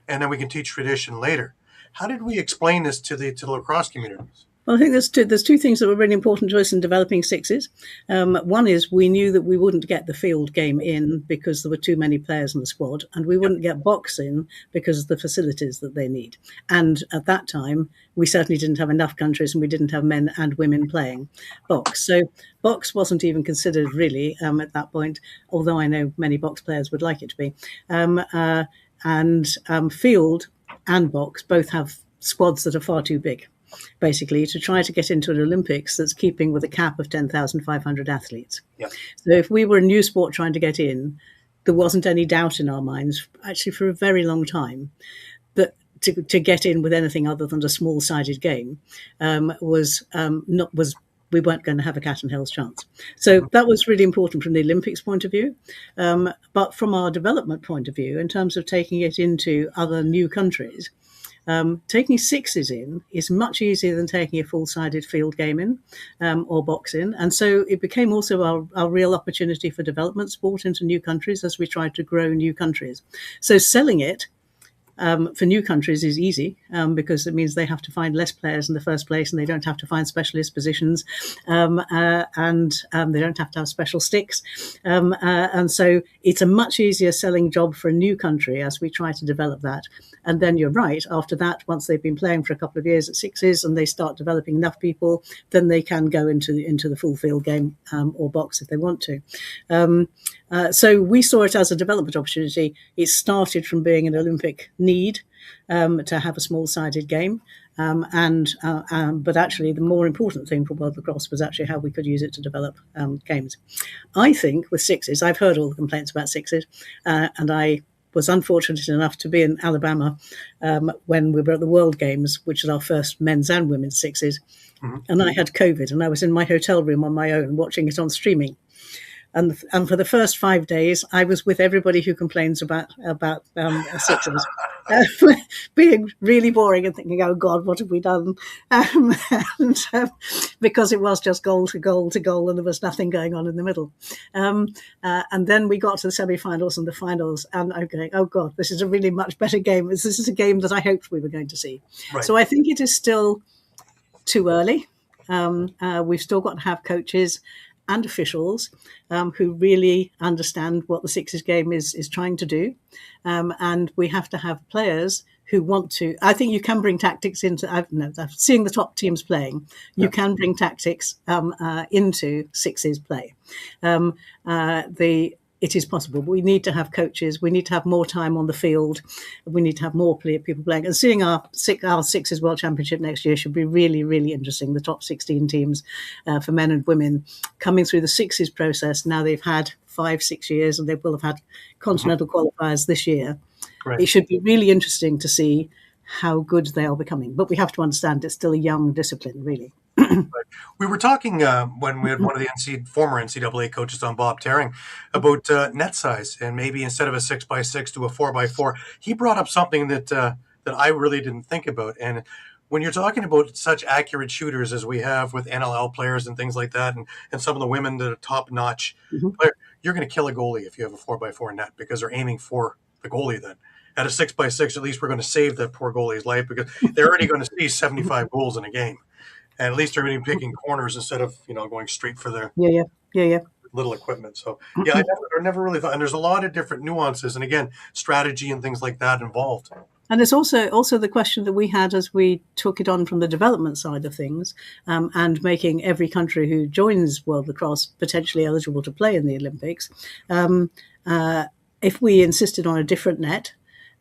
and then we can teach tradition later. How did we explain this to the lacrosse communities? Well, I think there's two things that were really important to us in developing sixes. One is we knew that we wouldn't get the field game in because there were too many players in the squad, and we wouldn't get box in because of the facilities that they need. And at that time, we certainly didn't have enough countries, and we didn't have men and women playing box. So box wasn't even considered really at that point, although I know many box players would like it to be. Field and box both have squads that are far too big, basically, to try to get into an Olympics that's keeping with a cap of 10,500 athletes. Yep. So if we were a new sport trying to get in, there wasn't any doubt in our minds, actually for a very long time, that to get in with anything other than a small-sided game we weren't going to have a cat and hell's chance. So that was really important from the Olympics point of view. But from our development point of view, in terms of taking it into other new countries, taking sixes in is much easier than taking a full-sided field game in or box in. And so it became also our real opportunity for development sport into new countries as we tried to grow new countries. So selling it for new countries is easy because it means they have to find less players in the first place, and they don't have to find specialist positions, and they don't have to have special sticks. And so it's a much easier selling job for a new country as we try to develop that. And then you're right, after that, once they've been playing for a couple of years at sixes and they start developing enough people, then they can go into the full field game or box if they want to. So we saw it as a development opportunity. It started from being an Olympic need to have a small-sided game. But actually, the more important thing for World Lacrosse was actually how we could use it to develop games. I think with sixes, I've heard all the complaints about sixes, and I was unfortunate enough to be in Alabama when we were at the World Games, which is our first men's and women's sixes. Mm-hmm. And I had COVID, and I was in my hotel room on my own watching it on streaming. And for the first 5 days, I was with everybody who complains about sixes, being really boring and thinking, "Oh God, what have we done?" Because it was just goal to goal to goal, and there was nothing going on in the middle. And then we got to the semi-finals and the finals, and I'm going, "Oh God, this is a really much better game. This is a game that I hoped we were going to see." Right. So I think it is still too early. We've still got to have coaches and officials who really understand what the sixes game is trying to do. And we have to have players who want to. I think you can bring tactics into, seeing the top teams playing, you can bring tactics into sixes play. It is possible. We need to have coaches. We need to have more time on the field. We need to have more people playing. And seeing our Sixes World Championship next year should be really, really interesting. The top 16 teams for men and women coming through the Sixes process. Now they've had 5-6 years, and they will have had continental qualifiers this year. Right. It should be really interesting to see how good they are becoming. But we have to understand it's still a young discipline, really. We were talking when we had one of the former NCAA coaches on, Bob Taring, about net size, and maybe instead of a 6x6 to a 4x4. He brought up something that I really didn't think about. And when you're talking about such accurate shooters as we have with NLL players and things like that, and some of the women that are top notch, you're going to kill a goalie if you have a 4x4 net, because they're aiming for the goalie then. At a 6x6, at least we're going to save that poor goalie's life, because they're already going to see 75 goals in a game. And at least they're going to be picking corners instead of, going straight for their little equipment. So, I never really thought. And there's a lot of different nuances. And again, strategy and things like that involved. And it's also the question that we had as we took it on from the development side of things, and making every country who joins World Lacrosse potentially eligible to play in the Olympics. If we insisted on a different net,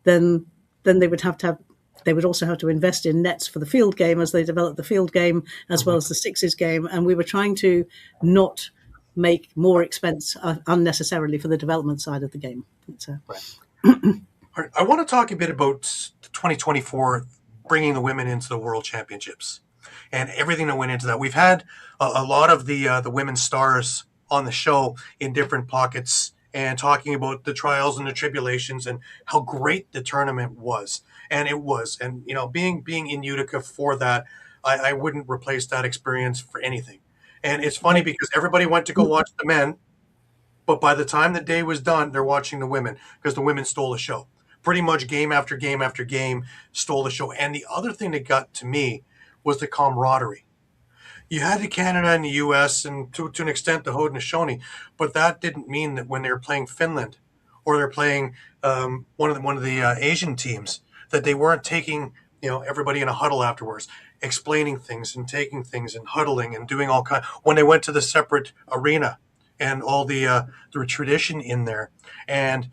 then they would have to have. They would also have to invest in nets for the field game as they develop the field game, as well as the sixes game. And we were trying to not make more expense unnecessarily for the development side of the game. I want to talk a bit about 2024, bringing the women into the World Championships and everything that went into that. We've had a lot of the women's stars on the show in different pockets and talking about the trials and the tribulations and how great the tournament was. And it was. And, being in Utica for that, I wouldn't replace that experience for anything. And it's funny because everybody went to go watch the men, but by the time the day was done, they're watching the women because the women stole the show. Pretty much game after game after game stole the show. And the other thing that got to me was the camaraderie. You had the Canada and the U.S. and to an extent the Haudenosaunee, but that didn't mean that when they were playing Finland or they're playing one of the Asian teams, that they weren't taking, everybody in a huddle afterwards, explaining things and taking things and huddling and doing all kinds. When they went to the separate arena and all the tradition in there and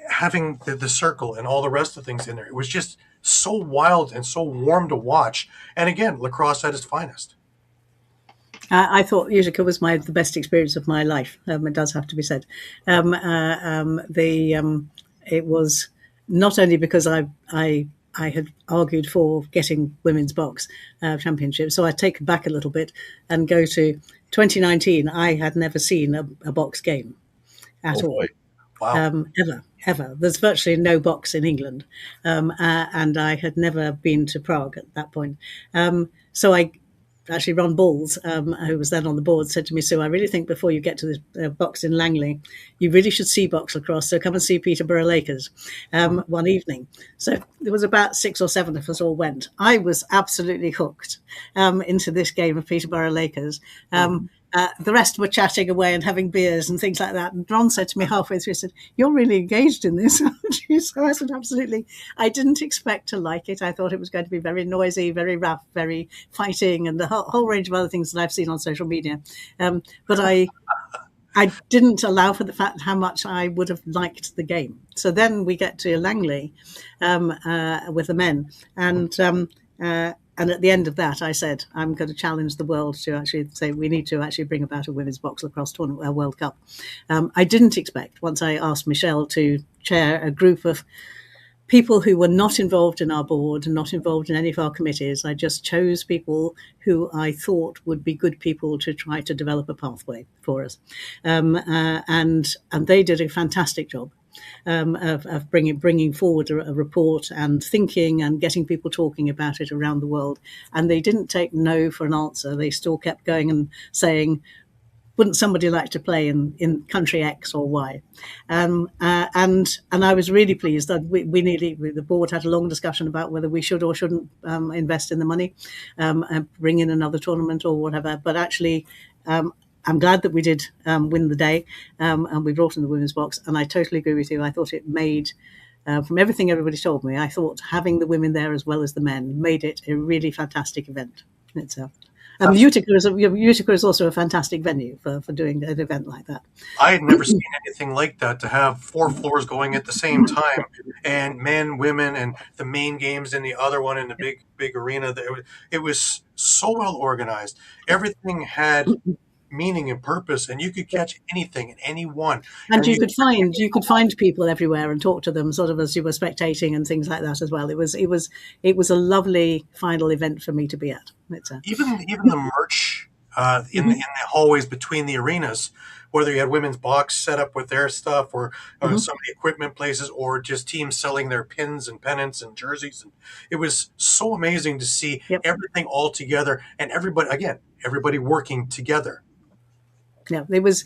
having the circle and all the rest of the things in there, it was just so wild and so warm to watch. And again, lacrosse at its finest. I thought Utica was the best experience of my life. It does have to be said. It was. Not only because I had argued for getting women's box championship, so I take it back a little bit and go to 2019. I had never seen a box game at all. Wow. Ever. There's virtually no box in England, and I had never been to Prague at that point. So actually, Ron Balls, who was then on the board, said to me, "Sue, I really think before you get to this box in Langley, you really should see box lacrosse. So come and see Peterborough Lakers one evening." So there was about 6 or 7 of us all went. I was absolutely hooked into this game of Peterborough Lakers. The rest were chatting away and having beers and things like that. And Ron said to me halfway through, he said, "You're really engaged in this, aren't you?" So I said, "Absolutely." I didn't expect to like it. I thought it was going to be very noisy, very rough, very fighting, and the whole range of other things that I've seen on social media. But I didn't allow for the fact how much I would have liked the game. So then we get to Langley with the men, and at the end of that, I said, I'm going to challenge the world to actually say we need to actually bring about a women's box lacrosse tournament, a World Cup. I didn't expect, once I asked Michelle to chair a group of people who were not involved in our board and not involved in any of our committees. I just chose people who I thought would be good people to try to develop a pathway for us. And they did a fantastic job. Of bringing forward a report and thinking and getting people talking about it around the world. And they didn't take no for an answer. They still kept going and saying, wouldn't somebody like to play in country X or Y? And I was really pleased that the board had a long discussion about whether we should or shouldn't invest in the money, and bring in another tournament or whatever. But actually, I'm glad that we did win the day, and we brought in the women's box. And I totally agree with you. I thought it made, from everything everybody told me, I thought having the women there as well as the men made it a really fantastic event in itself. Utica is also a fantastic venue for doing an event like that. I had never seen anything like that, to have 4 floors going at the same time, and men, women, and the main games in the other one in the big arena. It was so well organized. Everything had meaning and purpose, and you could catch anything and anyone. And you could find people everywhere and talk to them, sort of as you were spectating and things like that as well. It was a lovely final event for me to be at. Even the merch in the hallways between the arenas, whether you had women's box set up with their stuff, or some of the equipment places, or just teams selling their pins and pennants and jerseys, and it was so amazing to see everything all together, and everybody working together. Yeah, it was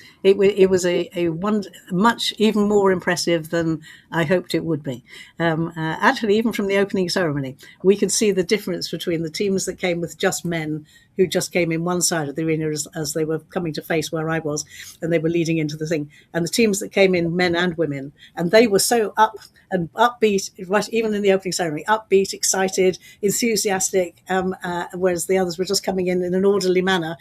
a one much even more impressive than I hoped it would be. Actually, even from the opening ceremony, we could see the difference between the teams that came with just men, who just came in one side of the arena as they were coming to face where I was, and they were leading into the thing, and the teams that came in, men and women, and they were so upbeat, right, even in the opening ceremony, upbeat, excited, enthusiastic, whereas the others were just coming in an orderly manner,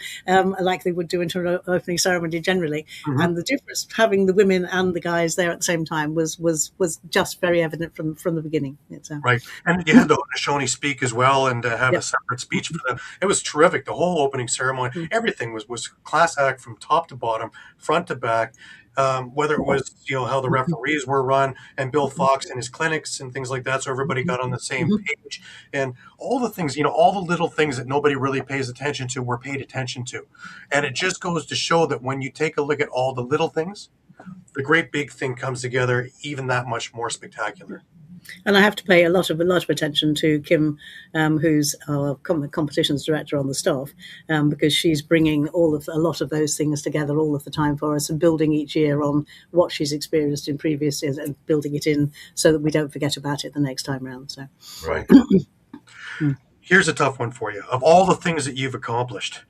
like they would do into an opening ceremony generally. And the difference having the women and the guys there at the same time was just very evident from the beginning. Right, and you had the Haudenosaunee speak as well, and have a separate speech for them. It was terrific. The whole opening ceremony, everything was class act from top to bottom, front to back. Whether it was how the referees were run, and Bill Fox and his clinics and things like that, so everybody got on the same page, and all the things, all the little things that nobody really pays attention to were paid attention to. And it just goes to show that when you take a look at all the little things, the great big thing comes together even that much more spectacular. And I have to pay a lot of attention to Kim, who's our competitions director on the staff, because she's bringing a lot of those things together all of the time for us, and building each year on what she's experienced in previous years and building it in so that we don't forget about it the next time round. So, right. Here's a tough one for you. Of all the things that you've accomplished,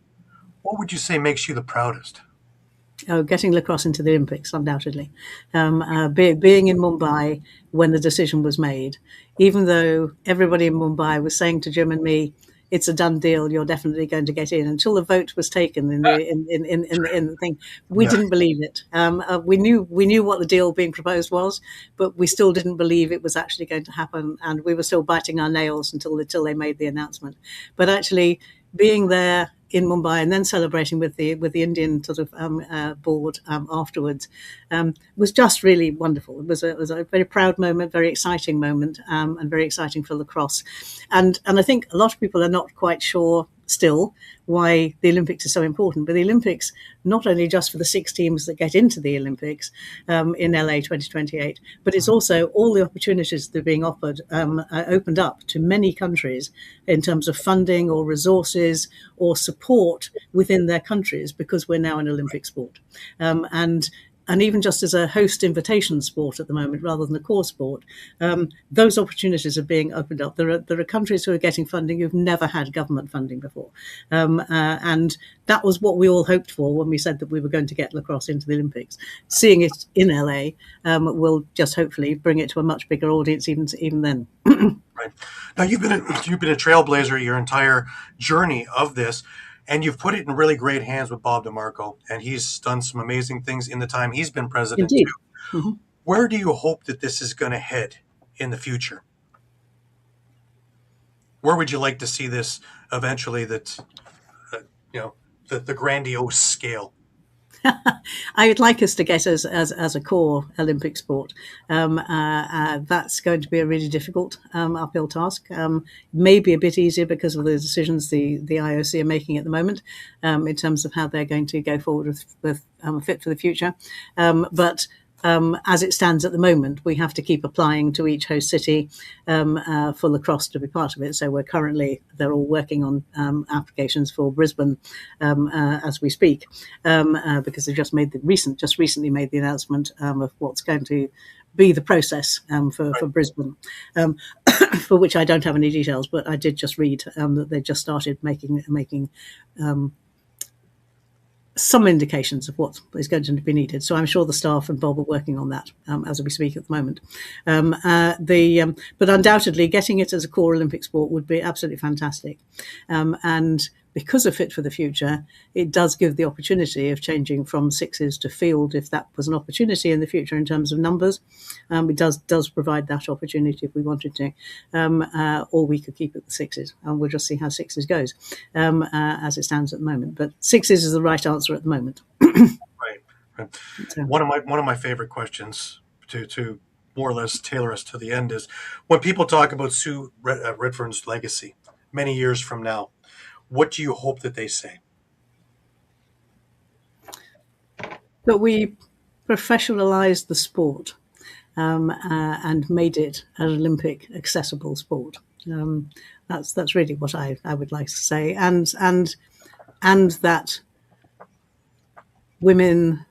what would you say makes you the proudest? Oh, getting lacrosse into the Olympics, undoubtedly. Being in Mumbai when the decision was made, even though everybody in Mumbai was saying to Jim and me, "It's a done deal. You're definitely going to get in." Until the vote was taken in the thing, we didn't believe it. We knew what the deal being proposed was, but we still didn't believe it was actually going to happen, and we were still biting our nails until they made the announcement. But actually, being there in Mumbai and then celebrating with the Indian sort of board afterwards was just really wonderful. It was a very proud moment, very exciting moment, and very exciting for lacrosse. And I think a lot of people are not quite sure still why the Olympics is so important. But the Olympics, not only just for the 6 teams that get into the Olympics in LA 2028, but it's also all the opportunities that are being opened up to many countries in terms of funding or resources or support within their countries, because we're now an Olympic sport. And even just as a host invitation sport at the moment, rather than a core sport, those opportunities are being opened up. There are countries who are getting funding who've never had government funding before. And that was what we all hoped for when we said that we were going to get lacrosse into the Olympics. Seeing it in LA will just hopefully bring it to a much bigger audience even then. Right. Now, you've been a trailblazer your entire journey of this. And you've put it in really great hands with Bob DeMarco, and he's done some amazing things in the time he's been president Indeed. too. Mm-hmm. Where do you hope that this is going to head in the future? Where would you like to see this eventually? That the grandiose scale. I would like us to get as a core Olympic sport. That's going to be a really difficult uphill task. Maybe a bit easier because of the decisions the IOC are making at the moment in terms of how they're going to go forward with Fit for the Future. But as it stands at the moment, we have to keep applying to each host city for lacrosse to be part of it. So they're all working on applications for Brisbane as we speak, because they've just recently made the announcement of what's going to be the process for Brisbane, for which I don't have any details, but I did just read that they just started making some indications of what is going to be needed. So I'm sure the staff and Bob are working on that as we speak at the moment. But undoubtedly, getting it as a core Olympic sport would be absolutely fantastic. And because of Fit for the Future, it does give the opportunity of changing from sixes to field if that was an opportunity in the future in terms of numbers. It does provide that opportunity if we wanted to, or we could keep it the sixes, and we'll just see how sixes goes as it stands at the moment. But sixes is the right answer at the moment. Right. So. One of my favorite questions to more or less tailor us to the end is when people talk about Sue Redfern's legacy many years from now. What do you hope that they say? That we professionalized the sport and made it an Olympic accessible sport. That's really what I would like to say, and that women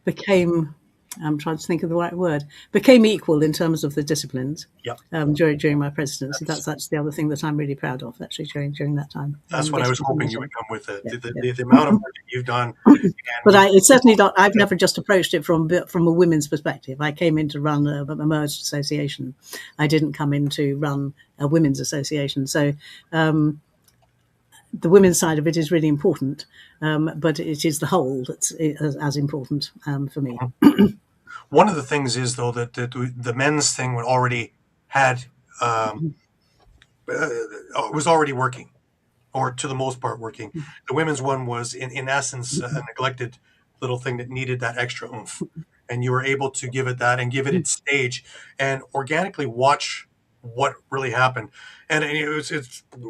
became. I'm trying to think of the right word. Became equal in terms of the disciplines during my presidency. That's the other thing that I'm really proud of, actually, during that time. That's what I was hoping you would come with, the amount of work that you've done. But it's certainly not. I've never just approached it from a women's perspective. I came in to run a merged association. I didn't come in to run a women's association. So the women's side of it is really important, but it is the whole that's as important for me. One of the things is, though, that the men's thing already had was already working, or to the most part working. The women's one was, in essence, a neglected little thing that needed that extra oomph, and you were able to give it that and give it its stage and organically watch what really happened. And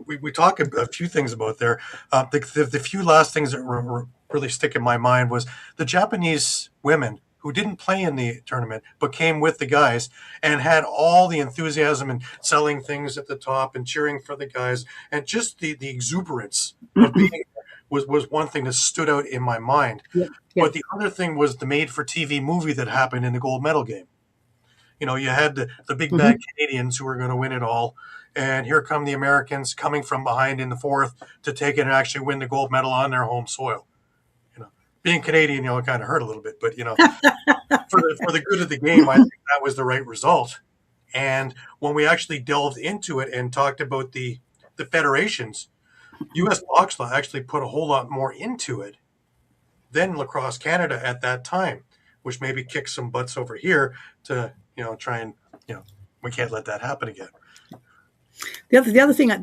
we talk a few things about there. The few last things that were really stick in my mind was the Japanese women who didn't play in the tournament but came with the guys and had all the enthusiasm and selling things at the top and cheering for the guys, and just the exuberance of being was one thing that stood out in my mind. But the other thing was the made-for-TV movie that happened in the gold medal game. You know, you had the big bad Canadians who were going to win it all, and here come the Americans coming from behind in the fourth to take it and actually win the gold medal on their home soil. You know, being Canadian, it kind of hurt a little bit, but for the good of the game, I think that was the right result. And when we actually delved into it and talked about the federations, U.S. Box Law actually put a whole lot more into it than Lacrosse Canada at that time, which maybe kicked some butts over here to try and we can't let that happen again. The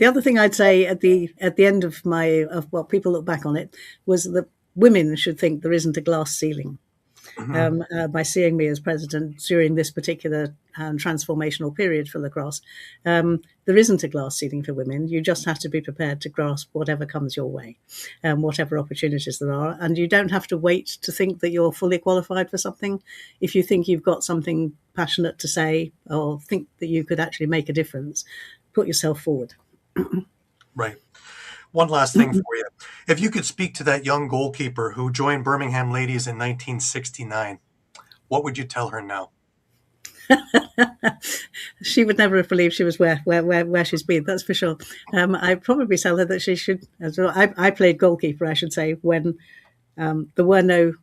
other thing I'd say at the end of what people look back on it was that women should think there isn't a glass ceiling. By seeing me as president during this particular transformational period for lacrosse, there isn't a glass ceiling for women. You just have to be prepared to grasp whatever comes your way, whatever opportunities there are. And you don't have to wait to think that you're fully qualified for something. If you think you've got something passionate to say or think that you could actually make a difference, put yourself forward. Right. One last thing for you. If you could speak to that young goalkeeper who joined Birmingham Ladies in 1969, what would you tell her now? She would never have believed she was where she's been, that's for sure. I'd probably tell her that she should, as well. I played goalkeeper, I should say, when there were no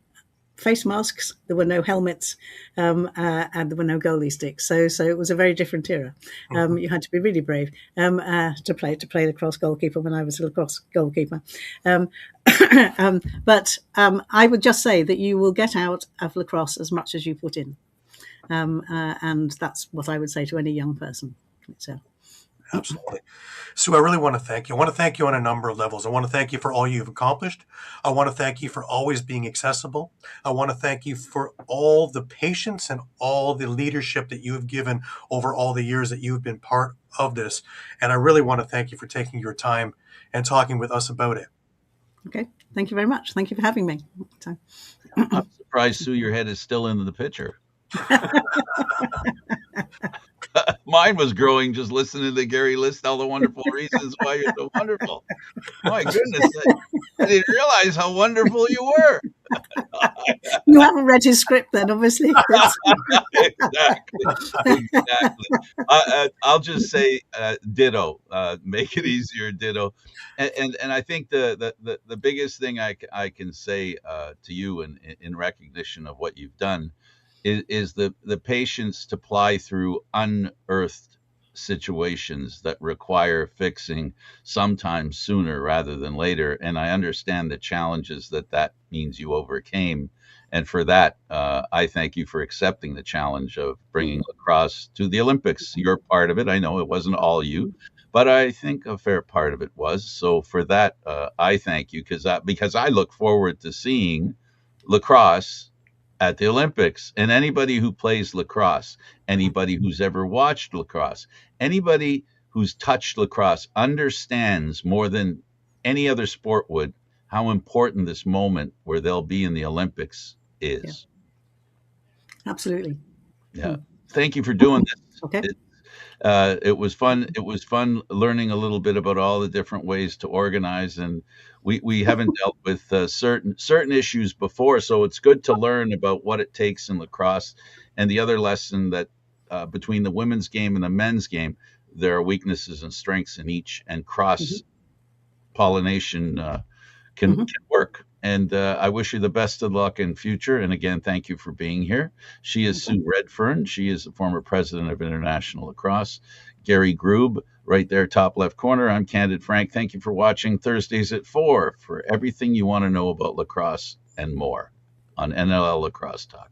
face masks, there were no helmets, and there were no goalie sticks. So it was a very different era. You had to be really brave to play lacrosse goalkeeper when I was a lacrosse goalkeeper. But I would just say that you will get out of lacrosse as much as you put in. And that's what I would say to any young person. So. Absolutely. Sue, I really want to thank you. I want to thank you on a number of levels. I want to thank you for all you've accomplished. I want to thank you for always being accessible. I want to thank you for all the patience and all the leadership that you have given over all the years that you've been part of this. And I really want to thank you for taking your time and talking with us about it. Okay. Thank you very much. Thank you for having me. So. I'm surprised, Sue, your head is still in the picture. Mine was growing just listening to Gary list all the wonderful reasons why you're so wonderful. My goodness, I didn't realize how wonderful you were. You haven't read his script then, obviously. Exactly. I'll just say ditto. Make it easier, ditto. And I think the biggest thing I can say to you in recognition of what you've done is the patience to ply through unearthed situations that require fixing sometimes sooner rather than later. And I understand the challenges that means you overcame. And for that, I thank you for accepting the challenge of bringing lacrosse to the Olympics. You're part of it. I know it wasn't all you, but I think a fair part of it was. So for that, I thank you because I look forward to seeing lacrosse at the Olympics. And anybody who plays lacrosse, anybody who's ever watched lacrosse, anybody who's touched lacrosse understands more than any other sport would how important this moment where they'll be in the Olympics is. Yeah. Absolutely. Yeah. Thank you for doing this. Okay. It was fun. It was fun learning a little bit about all the different ways to organize, and we haven't dealt with certain issues before, so it's good to learn about what it takes in lacrosse. And the other lesson that between the women's game and the men's game, there are weaknesses and strengths in each, and cross pollination can work. And I wish you the best of luck in future. And again, thank you for being here. She is Sue Redfern. She is the former president of International Lacrosse. Gary Groob, right there, top left corner. I'm Candid Frank. Thank you for watching Thursdays at 4 for everything you want to know about lacrosse and more on NLL Lacrosse Talk.